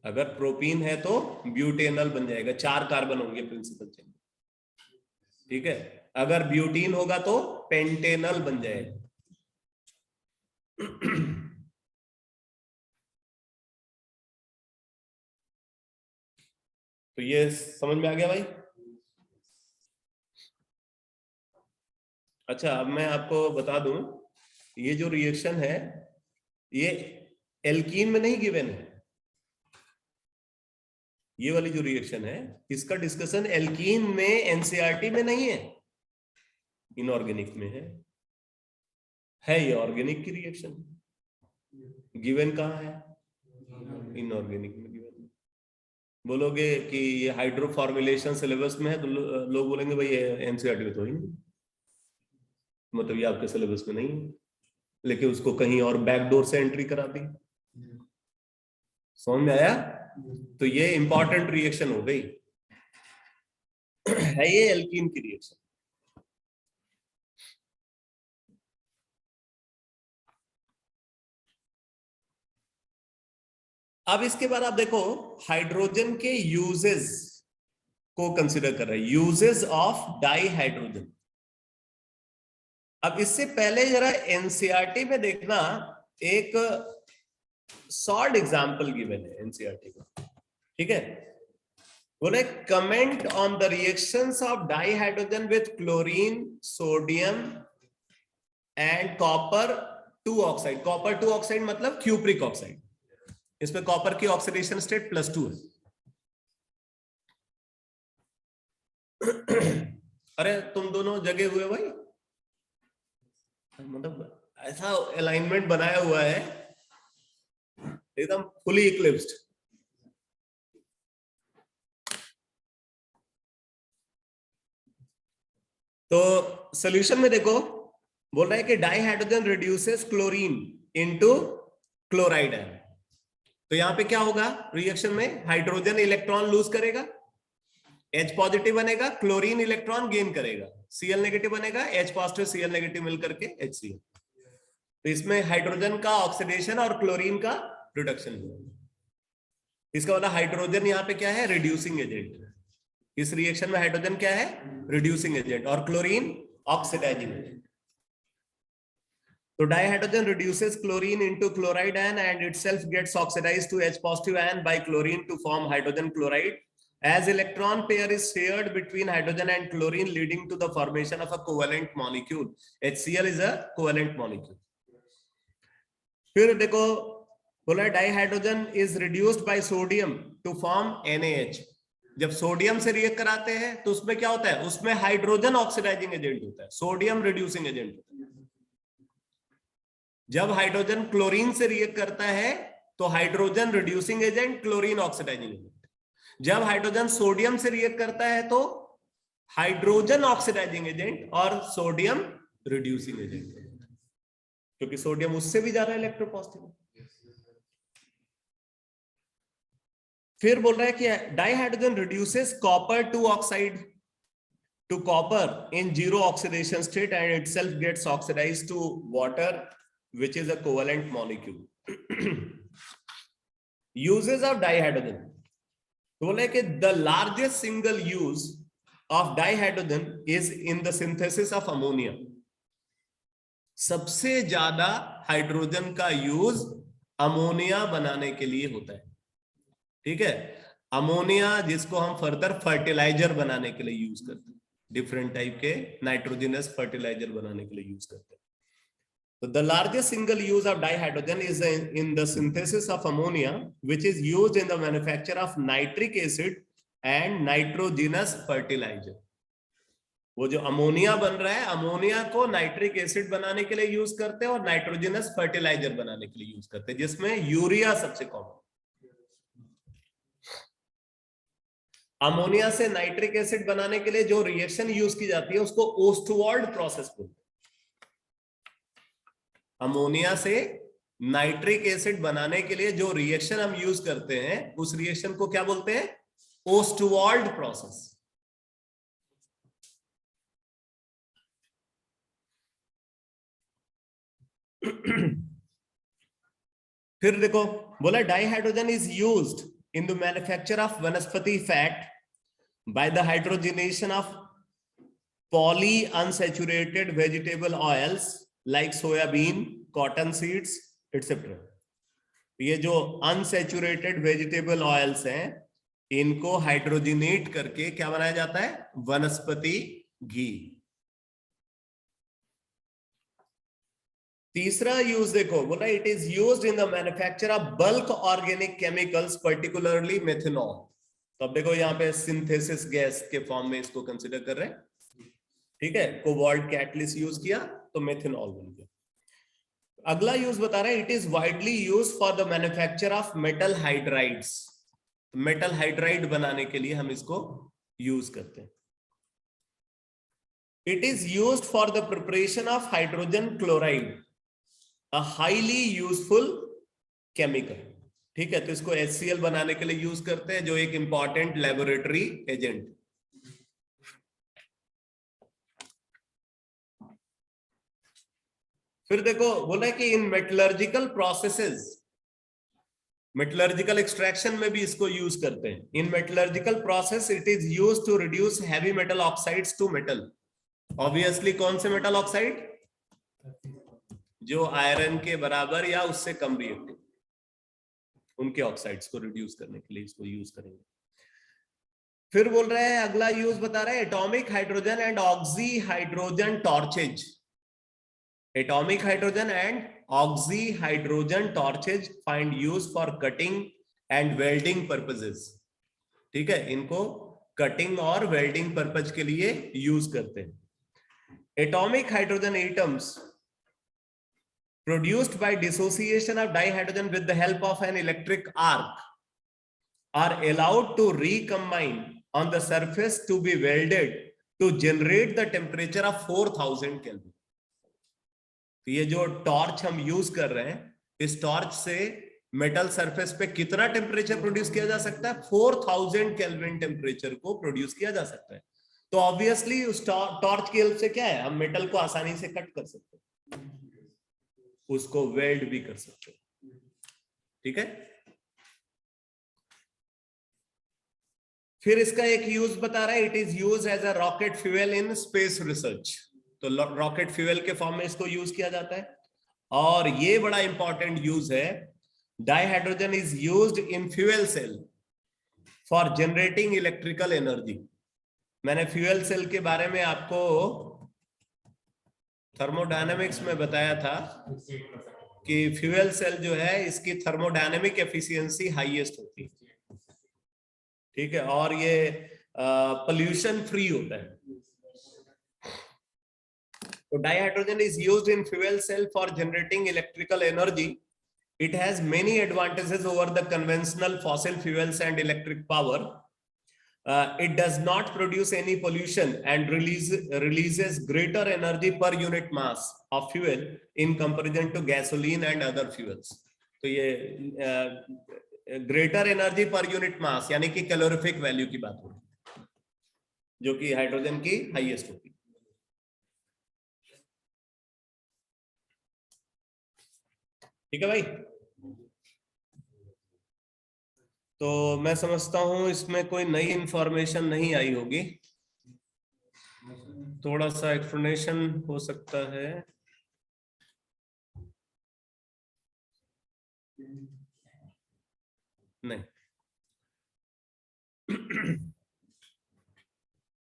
अगर प्रोपीन है तो ब्यूटेनल बन जाएगा, 4 कार्बन होंगे प्रिंसिपल चेन। ठीक है। अगर ब्यूटीन होगा तो पेंटेनल बन जाएगा। तो ये समझ में आ गया भाई? अच्छा, अब मैं आपको बता दूं, ये जो रिएक्शन है ये एल्कीन में नहीं गिवन है। ये वाली जो रिएक्शन है इसका डिस्कशन एल्कीन में एनसीईआरटी में नहीं है, इनऑर्गेनिक में है ये ऑर्गेनिक की रिएक्शन। गिवन कहाँ है? इनऑर्गेनिक में गिवन। बोलोगे कि ये हाइड्रो फॉर्मुलेशन सिलेबस में है तो लोग बोलेंगे भाई एनसीईआरटी में तो ही नहीं, मतलब ये आपके सिलेबस में नहीं है, लेकिन उसको कहीं और बैकडोर से एंट्री करा दी। समझ में आया? तो ये इंपॉर्टेंट रिएक्शन हो गई है, ये एल्कीन की रिएक्शन। अब इसके बाद आप देखो हाइड्रोजन के यूजेस को कंसिडर कर रहे हैं, यूजेस ऑफ डाई हाइड्रोजन। अब इससे पहले जरा एनसीईआरटी में देखना, एक शॉर्ट एग्जांपल गिवन है एनसीईआरटी का। ठीक है। बोले comment on the reactions of di hydrogen with chlorine, sodium and copper 2 oxide. Copper 2 oxide मतलब क्यूप्रिक ऑक्साइड। इसमें कॉपर की ऑक्सीडेशन स्टेट +2 है। अरे तुम दोनों जगे हुए भाई, मतलब ऐसा अलाइनमेंट बनाया हुआ है एकदम फुली इक्लिप्स्ड। तो सॉल्यूशन में देखो, बोल रहा है कि di hydrogen reduces chlorine into chloride ion. तो यहां पे क्या होगा? रिएक्शन में हाइड्रोजन इलेक्ट्रॉन लूज करेगा, H पॉजिटिव बनेगा, क्लोरीन इलेक्ट्रॉन गेन करेगा, Cl नेगेटिव बनेगा, H पॉजिटिव Cl नेगेटिव मिलकर के HCl। तो इसमें हाइड्रोजन का ऑक्सीडेशन और क्लोरीन का रिडक्शन हुआ। इसका मतलब हाइड्रोजन यहाँ पे क्या है? Reducing agent. इस रिएक्शन में हाइड्रोजन क्या है? रिड्यूसिंग एजेंट, और chlorine oxidising agent. So dihydrogen reduces chlorine into chloride ion and itself gets oxidized to H positive ion by chlorine to form hydrogen chloride. As electron pair is shared between hydrogen and chlorine, leading to the formation of a covalent molecule. HCl is a covalent molecule. फिर देखो बोला dihydrogen is reduced by sodium to form NaH. जब sodium से react कराते हैं तो उसमें क्या होता है? उसमें हाइड्रोजन ऑक्सीडाइजिंग एजेंट होता है, सोडियम रिड्यूसिंग एजेंट होता है। जब हाइड्रोजन क्लोरीन से रिएक्ट करता है तो hydrogen reducing agent, chlorine oxidising agent. जब हाइड्रोजन सोडियम से रिएक्ट करता है तो हाइड्रोजन ऑक्सीडाइजिंग एजेंट और सोडियम रिड्यूसिंग एजेंट, क्योंकि सोडियम उससे भी ज्यादा इलेक्ट्रोपॉजिटिव। फिर बोल रहा है कि dihydrogen reduces copper 2 oxide to copper in zero oxidation state and itself gets oxidized to water, which is a covalent molecule. Uses of dihydrogen. तो बोले कि the largest single use of dihydrogen is in the synthesis of ammonia. सबसे ज्यादा hydrogen का use ammonia बनाने के लिए होता है, ठीक है। अमोनिया जिसको हम फर्दर फर्टिलाइजर बनाने के लिए यूज करते हैं, डिफरेंट टाइप के नाइट्रोजनस फर्टिलाइजर बनाने के लिए यूज करते हैं। So the largest single use of dihydrogen is in the synthesis of ammonia, which is used in the manufacture of nitric acid and nitrogenous fertilizer. वो जो अमोनिया बन रहा है, अमोनिया को नाइट्रिक एसिड बनाने के लिए यूज करते हैं और नाइट्रोजनस फर्टिलाइजर बनाने के लिए यूज करते हैं, जिसमें यूरिया सबसे कॉमन। अमोनिया से नाइट्रिक एसिड बनाने के लिए जो रिएक्शन यूज की जाती है उसको ओस्टवाल्ड प्रोसेस बोलते हैं। अमोनिया से नाइट्रिक एसिड बनाने के लिए जो रिएक्शन हम यूज करते हैं उस रिएक्शन को क्या बोलते हैं? Ostwald process. फिर देखो बोला dihydrogen is used in the manufacture of vanaspati fat by the hydrogenation of polyunsaturated vegetable oils like soyabean, cotton seeds etcetera. ये जो अनसैचुरेटेड वेजिटेबल ऑयल्स हैं इनको हाइड्रोजनेट करके क्या बनाया जाता है? वनस्पति घी। तीसरा यूज देखो बोला it is used in the manufacture of bulk organic chemicals particularly methanol. तो अब देखो यहाँ पे सिंथेसिस गैस के फॉर्म में इसको कंसिडर कर रहे हैं, ठीक है। कोबाल्ट कैटलिस्ट यूज किया तो मेथनॉल बन गया। अगला यूज बता रहे हैं it is widely use for the manufacture of metal hydrides. Metal hydride बनाने के लिए हम इसको यूज करते हैं। It is used for the preparation of hydrogen chloride, a highly useful chemical, ठीक है। तो इसको HCl बनाने के लिए यूज करते हैं जो एक इंपॉर्टेंट लेबोरेटरी एजेंट। फिर देखो बोला है कि in metallurgical processes, metallurgical extraction में भी इसको यूज करते हैं। In metallurgical process it is used to reduce heavy metal oxides to metal. Obviously कौन से मेटल ऑक्साइड? जो आयरन के बराबर या उससे कम रिएक्टिव, उनके ऑक्साइड्स को रिड्यूस करने के लिए इसको यूज करेंगे। फिर बोल रहे हैं अगला यूज बता रहे हैं atomic hydrogen and oxy hydrogen torches. Atomic hydrogen and oxyhydrogen torches find use for cutting and welding purposes, ठीक है। इनको कटिंग और वेल्डिंग पर्पज के लिए यूज करते हैं। Atomic hydrogen atoms produced by dissociation of dihydrogen with the help of an electric arc are allowed to recombine on the surface to be welded to generate the temperature of 4000 Kelvin। ये जो torch हम use कर रहे हैं, इस torch से metal surface पे कितना टेम्परेचर प्रोड्यूस किया जा सकता है? 4000 केल्विन टेम्परेचर को प्रोड्यूस किया जा सकता है। तो ऑब्वियसली उस टॉर्च की हेल्प से क्या है, हम मेटल को आसानी से कट कर सकते हैं, उसको वेल्ड भी कर सकते हैं, ठीक है। फिर इसका एक यूज बता रहा है it is use as a rocket fuel in space research. तो रॉकेट फ्यूल के फॉर्म में इसको यूज किया जाता है। और ये बड़ा इंपॉर्टेंट यूज है, dihydrogen is used in fuel cell for generating electrical energy. मैंने फ्यूल सेल के बारे में आपको थर्मोडायनेमिक्स में बताया था कि फ्यूल सेल जो है इसकी थर्मोडायनेमिक एफिशिएंसी हाईएस्ट होती है, ठीक है, और ये पोल्यूशन फ्री होता है। So dihydrogen is used in fuel cell for generating electrical energy. It has many advantages over the conventional fossil fuels and electric power. It does not produce any pollution and releases greater energy per unit mass of fuel in comparison to gasoline and other fuels. तो ये greater energy per unit mass यानी कि calorific value की बात हो रही है, जो कि हाइड्रोजन की हाईएस्ट होती है। ठीक है भाई। तो मैं समझता हूं इसमें कोई नई इंफॉर्मेशन नहीं आई होगी। थोड़ा सा एक्सप्लेनेशन हो सकता है। नहीं।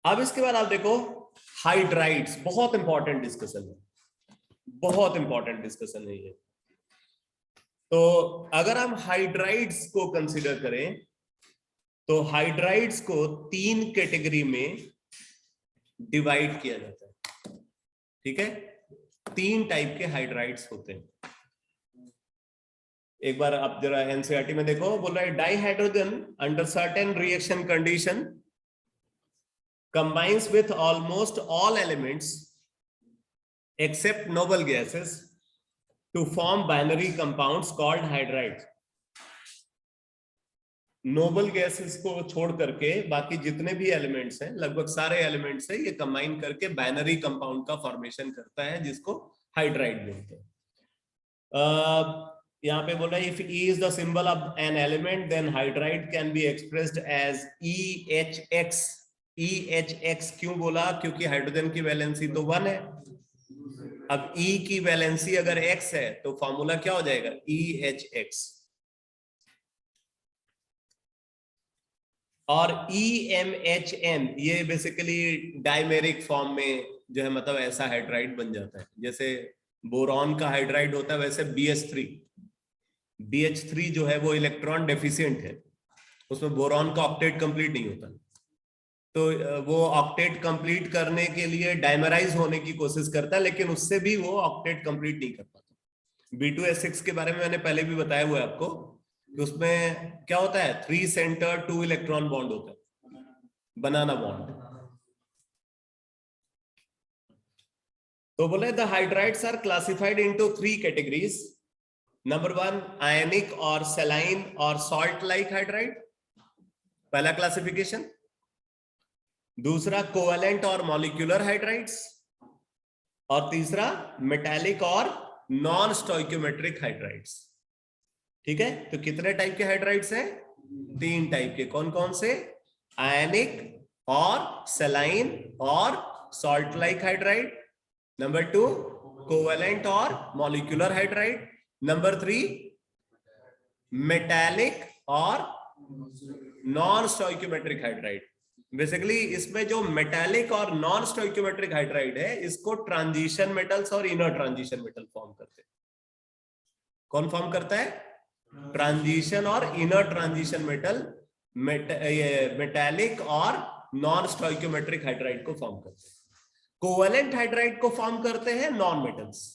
अब इसके बाद आप देखो हाइड्राइड्स, बहुत इंपॉर्टेंट डिस्कशन है, बहुत इंपॉर्टेंट डिस्कशन है ये। तो अगर हम हाइड्राइड्स को कंसीडर करें तो हाइड्राइड्स को 3 कैटेगरी में डिवाइड किया जाता है, ठीक है। 3 टाइप के हाइड्राइड्स होते हैं। एक बार आप जरा एनसीईआरटी में देखो, बोल रहा है dihydrogen under certain reaction condition combines with almost all elements except noble gases to form binary compounds called hydrides. Noble gases को छोड़ करके बाकी जितने भी एलिमेंट्स हैं, लगभग सारे एलिमेंट्स हैं, ये कंबाइन करके बाइनरी कंपाउंड का फॉर्मेशन करता है, जिसको हाइड्राइड बोलते हैं। यहाँ पे बोला if E is the symbol of an element then hydride can be expressed as EHX. EHX क्यों बोला? क्योंकि हाइड्रोजन की वैलेंसी तो 1 है। अब E की वैलेंसी अगर X है तो फॉर्मूला क्या हो जाएगा? EHX। और EMHN ये बेसिकली डाइमेरिक फॉर्म में जो है, मतलब ऐसा हाइड्राइड बन जाता है। जैसे बोरॉन का हाइड्राइड होता है, वैसे BH3 जो है वो इलेक्ट्रॉन डेफिशिएंट है, उसमें बोरॉन का ऑक्टेट कंप्लीट नहीं होता, तो वो ऑक्टेट कंप्लीट करने के लिए डाइमराइज होने की कोशिश करता है, लेकिन उससे भी वो ऑक्टेट कंप्लीट नहीं कर पाता। B2S6 के बारे में मैंने पहले भी बताया हुआ है आपको, कि उसमें क्या होता है, 3 सेंटर 2 इलेक्ट्रॉन बॉन्ड होता है, बनाना बॉन्ड। तो बोले the hydrides are classified into 3 categories. Number 1 ionic और सलाइन और सॉल्ट लाइक हाइड्राइड, पहला क्लासिफिकेशन। दूसरा कोवेलेंट और मॉलिक्यूलर हाइड्राइड्स, और तीसरा मेटालिक और नॉन स्टोइकियोमेट्रिक हाइड्राइड्स। ठीक है, तो कितने टाइप के हाइड्राइड्स हैं? 3 टाइप के। कौन कौन से? आयनिक और सलाइन और salt like hydride. Number 2 covalent और मॉलिक्यूलर हाइड्राइड। नंबर 3 मेटालिक और नॉन स्टोइकियोमेट्रिक हाइड्राइड। बेसिकली इसमें जो मेटालिक और नॉन स्टोइकियोमेट्रिक हाइड्राइड है, इसको ट्रांजिशन मेटल्स और इनर ट्रांजिशन मेटल फॉर्म करते हैं। कौन फॉर्म करता है? ट्रांजिशन और इनर ट्रांजिशन मेटल मेटालिक और नॉन स्टोइकियोमेट्रिक हाइड्राइड को फॉर्म करते हैं। कोवेलेंट हाइड्राइड को फॉर्म करते हैं non metals.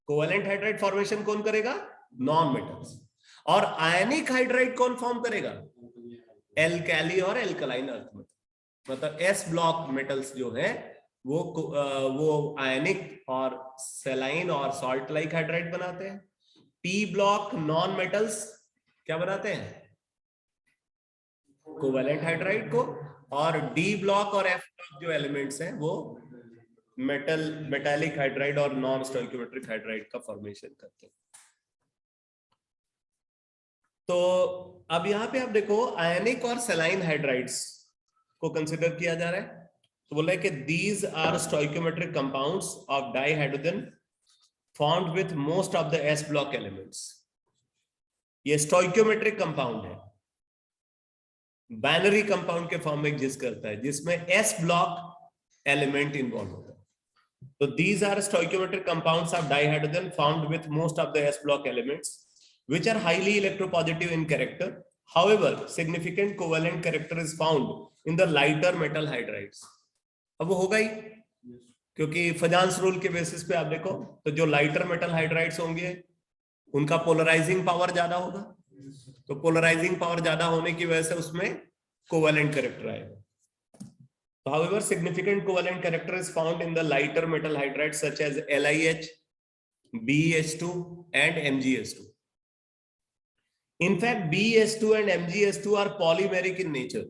Covalent hydride formation कौन करेगा? Non metals. और आयनिक हाइड्राइड कौन फॉर्म करेगा? एल्कैली और एल्कलाइन अर्थ मेटल। मतलब एस ब्लॉक मेटल्स जो है वो आयनिक और सेलाइन और सॉल्ट लाइक हाइड्राइड बनाते हैं। पी ब्लॉक नॉन मेटल्स क्या बनाते हैं? कोवेलेंट हाइड्राइड को। और डी ब्लॉक और एफ ब्लॉक जो एलिमेंट्स हैं वो मेटालिक हाइड्राइड और नॉन स्टोइकियोमेट्रिक हाइड्राइड का फॉर्मेशन करते हैं। तो अब यहां पे आप देखो आयनिक और सेलाइन हाइड्राइड्स को कंसिडर किया जा रहा है। तो बोला है कि these are stoichiometric compounds of dihydrogen formed with most of the s block elements. ये स्टोइकियोमेट्रिक कंपाउंड है, बाइनरी कंपाउंड के फॉर्म में एग्जिस्ट करता है, जिसमें एस ब्लॉक एलिमेंट इन्वॉल्व होता है। So these are stoichiometric compounds of dihydrogen formed with most of the S block elements, which are highly electropositive in character. However, significant covalent character is found in the lighter metal hydrides. अब वो होगा ही, क्योंकि Fajans rule के basis पे आप देखो तो जो लाइटर मेटल हाइड्राइड्स होंगे उनका पोलराइजिंग पावर ज्यादा होगा, तो पोलराइजिंग पावर ज्यादा होने की वजह से उसमें कोवेलेंट कैरेक्टर आएगा। However, significant covalent character is found in the lighter metal hydrides such as LiH, BeH2 and MgS2. In fact, BeH2 and MgS2 are polymeric in nature.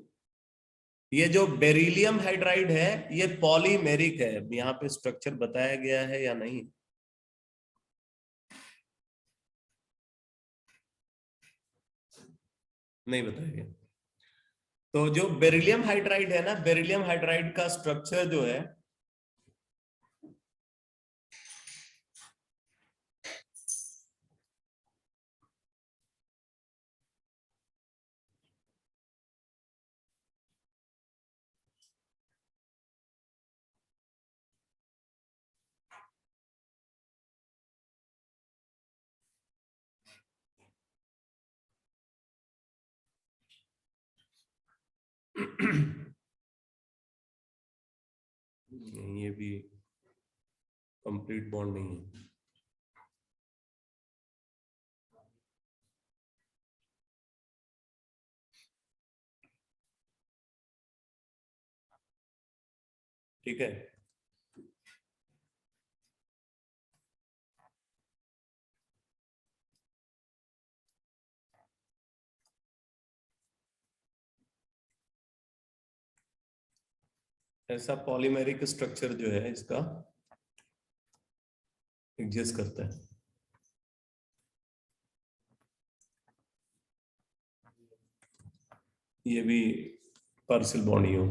ये जो बेरिलियम हाइड्राइड है ये पॉलीमेरिक है। यहाँ पे structure बताया गया है या नहीं? नहीं बताया गया। तो जो बेरिलियम हाइड्राइड है ना, बेरिलियम हाइड्राइड का स्ट्रक्चर जो है ये भी कंप्लीट बॉन्ड नहीं है। ठीक है, ऐसा पॉलीमेरिक स्ट्रक्चर जो है इसका एग्जिस्ट करता है। ये भी पार्शियल बॉन्ड ही हो।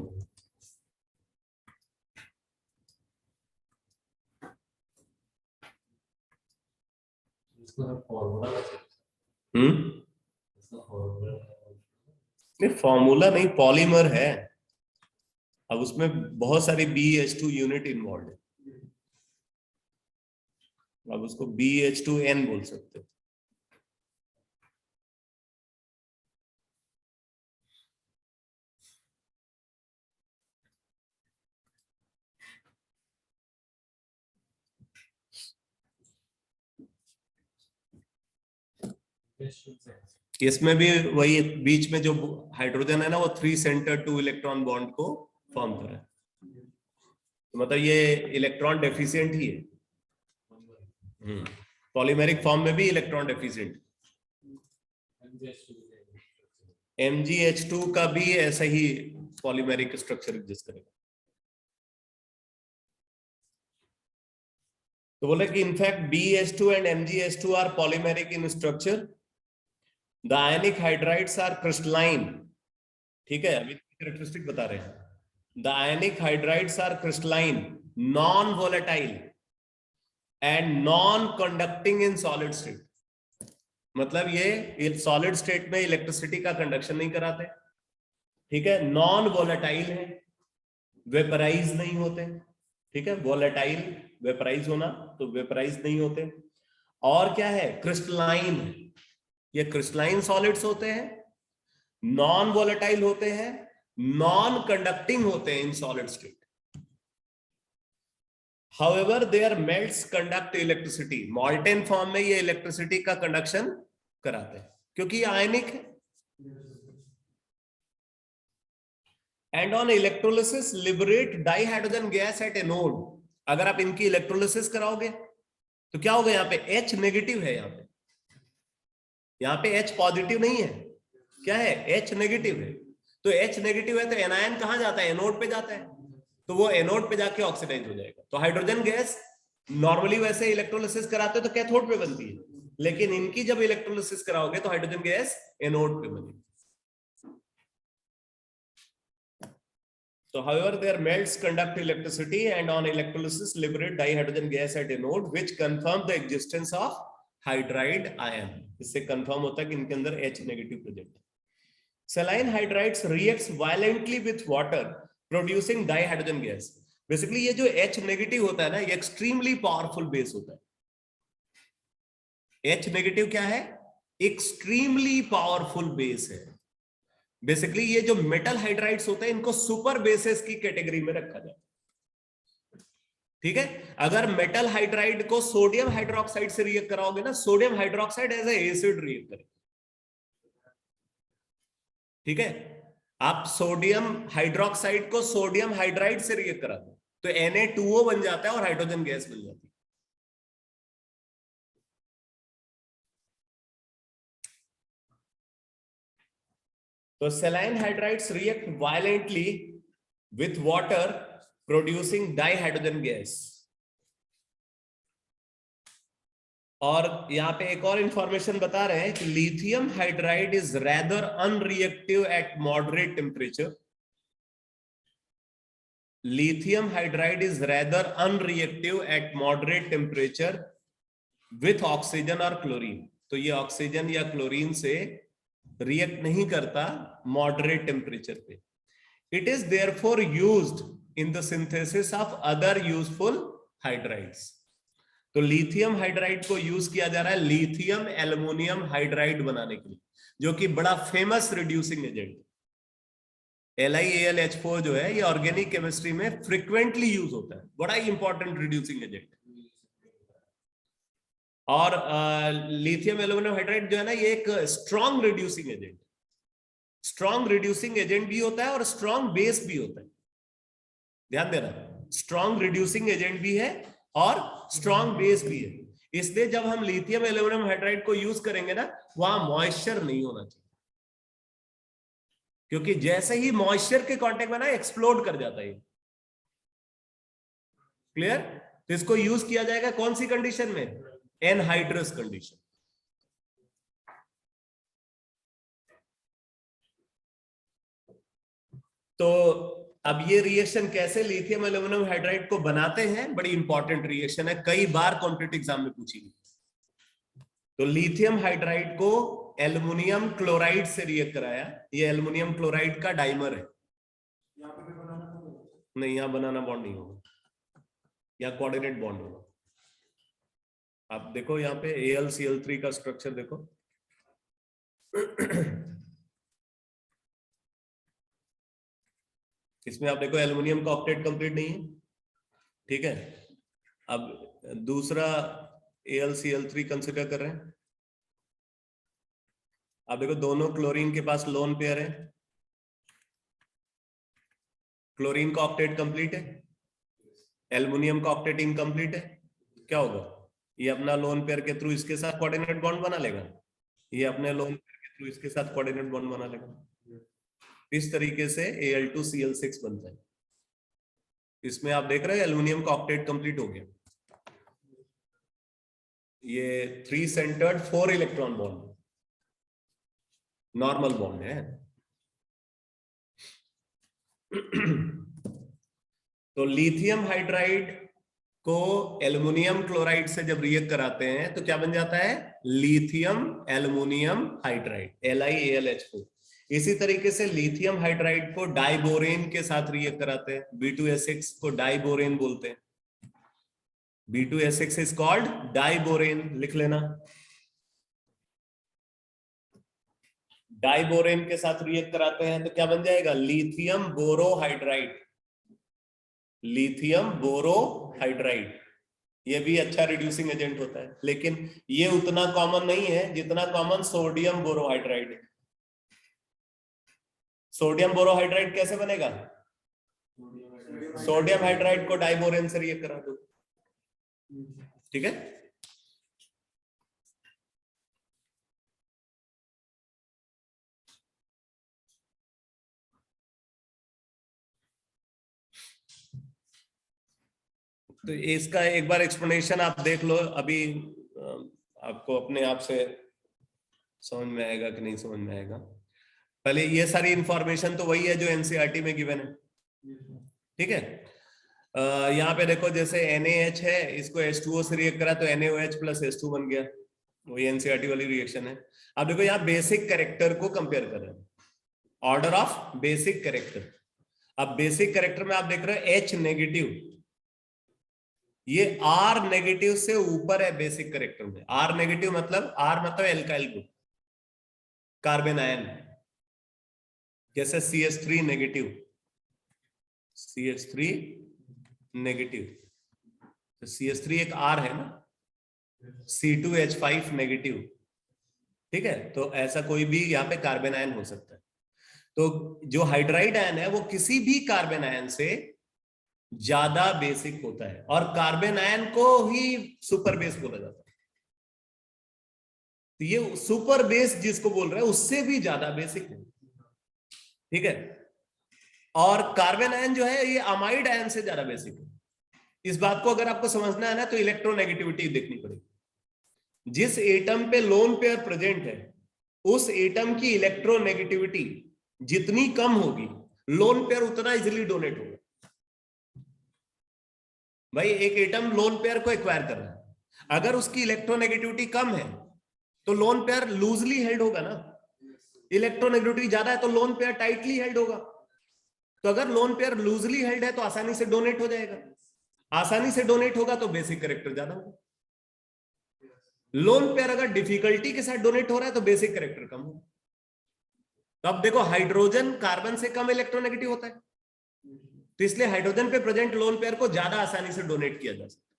इसका फॉर्मूला इसका फॉर्मूला नहीं, फॉर्मूला नहीं, पॉलीमर है। अब उसमें बहुत सारी BH2 यूनिट इन्वॉल्व है। अब उसको BH2N बोल सकते हो। इसमें भी वही बीच में जो हाइड्रोजन है ना, वो 3 सेंटर 2 इलेक्ट्रॉन बॉन्ड को फॉर्म कर रहा है। तो मतलब ये इलेक्ट्रॉन डेफिशिएंट ही है। पॉलीमेरिक फॉर्म में भी इलेक्ट्रॉन डेफिशिएंट। MgH2 का भी ऐसा ही पॉलीमेरिक स्ट्रक्चर एग्जिस्ट करेगा। तो बोले कि in fact BH2 and MgH2 are polymeric in structure. The ionic hydrides are crystalline। ठीक है, अभी कैरेक्टरिस्टिक बता रहे हैं। The ionic hydrides are crystalline, non-volatile and non-conducting in solid state। मतलब ये सॉलिड स्टेट में इलेक्ट्रिसिटी का कंडक्शन नहीं कराते। ठीक है, नॉन वोलेटाइल है, वेपराइज नहीं होते। ठीक है, वोलेटाइल वेपराइज होना, तो वेपराइज नहीं होते। और क्या है, क्रिस्टलाइन। ये क्रिस्टलाइन सॉलिड्स होते हैं, नॉन वोलेटाइल होते हैं, नॉन कंडक्टिंग होते हैं in solid state. However, their melts conduct electricity। Molten form में ये इलेक्ट्रिसिटी का कंडक्शन कराते हैं क्योंकि ये आयनिक है। And on electrolysis liberate dihydrogen gas at anode. अगर आप इनकी इलेक्ट्रोलिसिस कराओगे तो क्या होगा, यहाँ पे H नेगेटिव है, यहाँ पे H पॉजिटिव नहीं है, क्या है, H नेगेटिव है। तो H नेगेटिव है तो एनायन कहां जाता है, एनोड पे जाता है। तो वो एनोड पे जाके ऑक्सीडाइज हो जाएगा। तो हाइड्रोजन गैस नॉर्मली वैसे इलेक्ट्रोलिसिस कराते हो तो कैथोड पे बनती है, लेकिन इनकी जब इलेक्ट्रोलिसिस कराओगे तो हाइड्रोजन गैस एनोड पे बनेगी। So however, their melts conduct electricity and on electrolysis liberate dihydrogen gas at anode, which confirm the existence of hydride ion। इससे कंफर्म होता है कि इनके अंदर H नेगेटिव प्रेजेंट है। Saline hydrides reacts violently with water, producing dihydrogen gas। Basically ये जो H negative होता है ना, ये एक्सट्रीमली पावरफुल बेस होता है। H नेगेटिव क्या है, एक्सट्रीमली पावरफुल बेस है। बेसिकली ये जो मेटल हाइड्राइड्स होते हैं इनको सुपर बेसेस की कैटेगरी में रखा जाता है। ठीक है, अगर मेटल हाइड्राइड को सोडियम हाइड्रोक्साइड से रिएक्ट कराओगे ना, sodium hydroxide as a acid react करेगा। ठीक है, आप सोडियम हाइड्रोक्साइड को सोडियम हाइड्राइड से रिएक्ट करा दो तो Na2O बन जाता है और हाइड्रोजन गैस बन जाती है। So saline hydrides react violently with water, producing dihydrogen gas। और यहाँ पे एक और इंफॉर्मेशन बता रहे हैं कि lithium hydride is rather unreactive eight moderate temperature. Lithium hydride is rather unreactive at moderate temperature with oxygen or chlorine. तो ये ऑक्सीजन या क्लोरीन से रिएक्ट नहीं करता मॉडरेट टेम्परेचर पे. It is therefore used in the synthesis of other useful hydrides. तो lithium hydride को use किया जा रहा है लिथियम एल्युमिनियम हाइड्राइड बनाने के लिए, जो कि बड़ा फेमस रिड्यूसिंग एजेंट. LiAlH4 जो है ये ऑर्गेनिक केमिस्ट्री में फ्रीक्वेंटली यूज होता है, बड़ा ही इंपॉर्टेंट रिड्यूसिंग एजेंट. और लिथियम एल्युमिनियम हाइड्राइड जो है ना, ये एक strong reducing agent. Strong reducing agent भी होता है और स्ट्रॉन्ग बेस भी होता है. ध्यान देना, स्ट्रॉन्ग रिड्यूसिंग एजेंट भी है और स्ट्रॉन्ग बेस भी है. इसलिए जब हम लिथियम एल्युमिनियम हाइड्राइड को यूज करेंगे ना, वहां मॉइस्चर नहीं होना चाहिए, क्योंकि जैसे ही मॉइस्चर के कांटेक्ट में ना एक्सप्लोड कर जाता है. क्लियर? तो इसको यूज किया जाएगा कौन सी कंडीशन में? Anhydrous condition. तो अब ये रिएक्शन कैसे लिथियम एल्युमिनियम हाइड्राइड को बनाते हैं, बड़ी इंपॉर्टेंट रिएक्शन है, कई बार कॉम्पिटिटिव एग्जाम में पूछी गई. तो लिथियम हाइड्राइड को एल्युमिनियम क्लोराइड से रिएक्ट कराया. ये एल्युमिनियम क्लोराइड का डाइमर है. नहीं, यहां बनाना बॉन्ड नहीं होगा, यहां कोऑर्डिनेट बॉन्ड होगा. आप देखो यहाँ पे AlCl3 का स्ट्रक्चर देखो. इसमें आप देखो एल्युमिनियम का ऑक्टेट कंप्लीट नहीं है. ठीक है, अब दूसरा AlCl3 कंसिडर कर रहे हैं. आप देखो दोनों क्लोरीन के पास लोन पेयर है. क्लोरीन का ऑक्टेट कंप्लीट है, एल्युमिनियम का ऑक्टेट इनकम्प्लीट है. क्या होगा? ये अपना लोन पेयर के थ्रू इसके साथ कोऑर्डिनेट बॉन्ड बना लेगा, ये अपने लोन पेयर के थ्रू इसके साथ कोऑर्डिनेट बॉन्ड बना लेगा. इस तरीके से Al2Cl6 बनता है. इसमें आप देख रहे हैं एल्युमिनियम का ऑक्टेट कंप्लीट हो गया. ये 3 centred 4 electron bond normal bond है. तो लिथियम हाइड्राइड को एल्युमिनियम क्लोराइड से जब रिएक्ट कराते हैं तो क्या बन जाता है? Lithium aluminium hydride, LiAlH4. इसी तरीके से लिथियम हाइड्राइड को डाइबोरेन के साथ रिएक्ट कराते हैं. B2S6 को डाइबोरेन बोलते हैं. B2S6 इज कॉल्ड डाइबोरेन, लिख लेना. डाइबोरेन के साथ रिएक्ट कराते हैं तो क्या बन जाएगा? Lithium borohydride. लिथियम बोरोहाइड्राइड ये भी अच्छा रिड्यूसिंग एजेंट होता है, लेकिन ये उतना कॉमन नहीं है जितना कॉमन सोडियम बोरोहाइड्राइड है. सोडियम बोरोहाइड्राइड कैसे बनेगा? सोडियम हाइड्राइड को डाइबोरेन से रिएक्ट करा दो. ठीक है, तो इसका एक बार एक्सप्लेनेशन आप देख लो. अभी आपको अपने आप से समझ में आएगा कि नहीं समझ में आएगा. पहले ये सारी इंफॉर्मेशन तो वही है जो एनसीईआरटी में गिवन है. ठीक है, यहाँ पे देखो जैसे NaH है, इसको H2O से रिएक्ट करा तो NaOH प्लस H2 बन गया. वही एनसीईआरटी वाली रिएक्शन है. अब देखो यहाँ बेसिक कैरेक्टर को कंपेयर कर रहे हैं, ऑर्डर ऑफ बेसिक कैरेक्टर. अब बेसिक कैरेक्टर में आप देख रहे हो H नेगेटिव, ये R नेगेटिव से ऊपर है बेसिक कैरेक्टर में. R नेगेटिव मतलब एल्काइल ग्रुप, कार्बन आयन, जैसे CH3 नेगेटिव, CH3 नेगेटिव, तो CH3 एक R है ना, C2H5 नेगेटिव. ठीक है, तो ऐसा कोई भी यहाँ पे कार्बन आयन हो सकता है. तो जो हाइड्राइड आयन है वो किसी भी कार्बन आयन से ज्यादा बेसिक होता है, और कार्बन आयन को ही सुपर बेस बोला जाता है. तो ये सुपर बेस जिसको बोल रहे हैं उससे भी ज्यादा बेसिक है. ठीक है, और कार्बन आयन जो है ये अमाइड आयन से ज्यादा बेसिक है. इस बात को अगर आपको समझना है ना तो इलेक्ट्रोनेगेटिविटी देखनी पड़ेगी. जिस एटम पे लोन पेयर प्रेजेंट है उस एटम की इलेक्ट्रोनेगेटिविटी जितनी कम होगी लोन पेयर उतना इजीली डोनेट होगा। भाई एक एटम लोन पेयर को एक्वायर कर रहा है, अगर उसकी इलेक्ट्रोनेगेटिविटी कम है तो लोन पेयर लूजली हेल्ड होगा ना, इलेक्ट्रोनेगेटिविटी ज्यादा है तो लोन पेयर टाइटली हेल्ड होगा। तो अगर लोन पेयर लूजली हेल्ड है तो आसानी से डोनेट हो जाएगा, आसानी से डोनेट होगा तो बेसिक कैरेक्टर ज्यादा होगा। लोन पेयर अगर डिफिकल्टी के साथ डोनेट हो रहा है तो बेसिक कैरेक्टर कम होगा। तो अब देखो हाइड्रोजन कार्बन से कम इलेक्ट्रोनेगेटिव होता है, तो इसलिए हाइड्रोजन पे प्रेजेंट लोन पेयर को ज्यादा आसानी से डोनेट किया जा सकता है,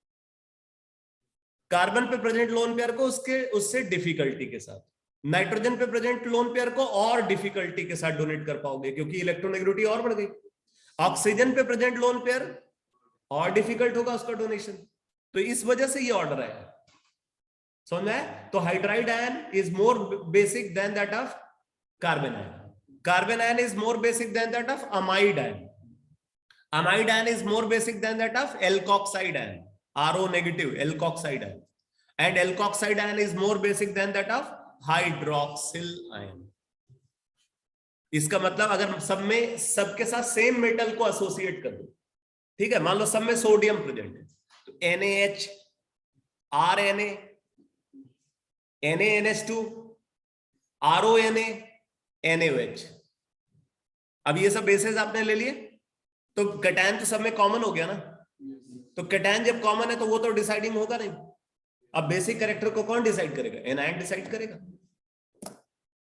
कार्बन पे प्रेजेंट लोन पेयर को उससे डिफिकल्टी के साथ, नाइट्रोजन पे प्रेजेंट लोन पेयर को और डिफिकल्टी के साथ डोनेट कर पाओगे क्योंकि इलेक्ट्रोनेगेटिविटी और बढ़ गई। ऑक्सीजन पे प्रेजेंट लोन पेयर और डिफिकल्ट होगा उसका डोनेशन, तो इस वजह से ये ऑर्डर आया, समझ में आया? तो hydride ion is more basic than that of carbon ion, carbon ion is more basic than that of amide ion, amide ion is more basic than that of alkoxide ion, Ro negative alkoxide ion, and alkoxide ion is more basic than that of hydroxyl ion। इसका मतलब अगर सब में सबके साथ same metal को associate कर दो, ठीक है, मान लो सब में सोडियम प्रेजेंट है तो NaH, RNa, NaNH2, RONa, NaOH। अब ये सब बेसेस आपने ले लिए तो कैटायन तो सब में कॉमन हो गया ना, तो कैटायन जब कॉमन है तो वो तो डिसाइडिंग होगा नहीं। अब बेसिक कैरेक्टर को कौन डिसाइड करेगा? एनायन डिसाइड करेगा।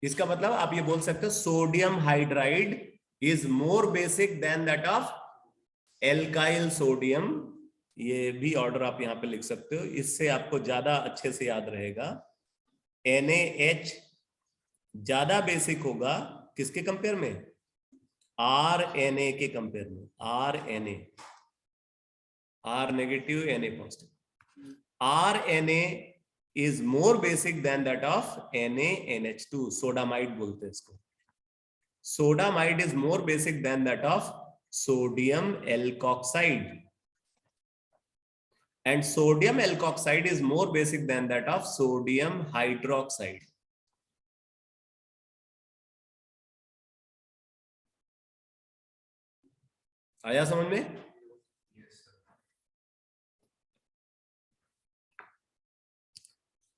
इसका मतलब आप ये बोल सकते हो sodium hydride is more basic than that of alkyl sodium. ये भी ऑर्डर आप यहां पे लिख सकते हो, इससे आपको ज्यादा अच्छे से याद रहेगा। NaH ज्यादा बेसिक होगा किसके कंपेयर में? RNa के कंपेयर में। RNa, R negative Na positive, RNa is more basic than that of NaNH2, sodamide बोलते हैं इसको। Sodamide is more basic than that of sodium alkoxide, and sodium alkoxide is more basic than that of sodium hydroxide। आया समझ में?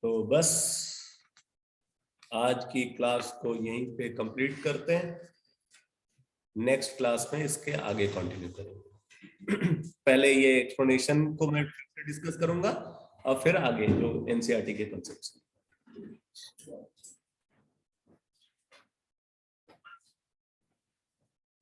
तो बस आज की क्लास को यहीं पे कंप्लीट करते हैं, नेक्स्ट क्लास में इसके आगे कंटिन्यू करेंगे। पहले ये एक्सप्लेनेशन को मैं डिस्कस करूंगा और फिर आगे जो एनसीईआरटी के कॉन्सेप्ट्स।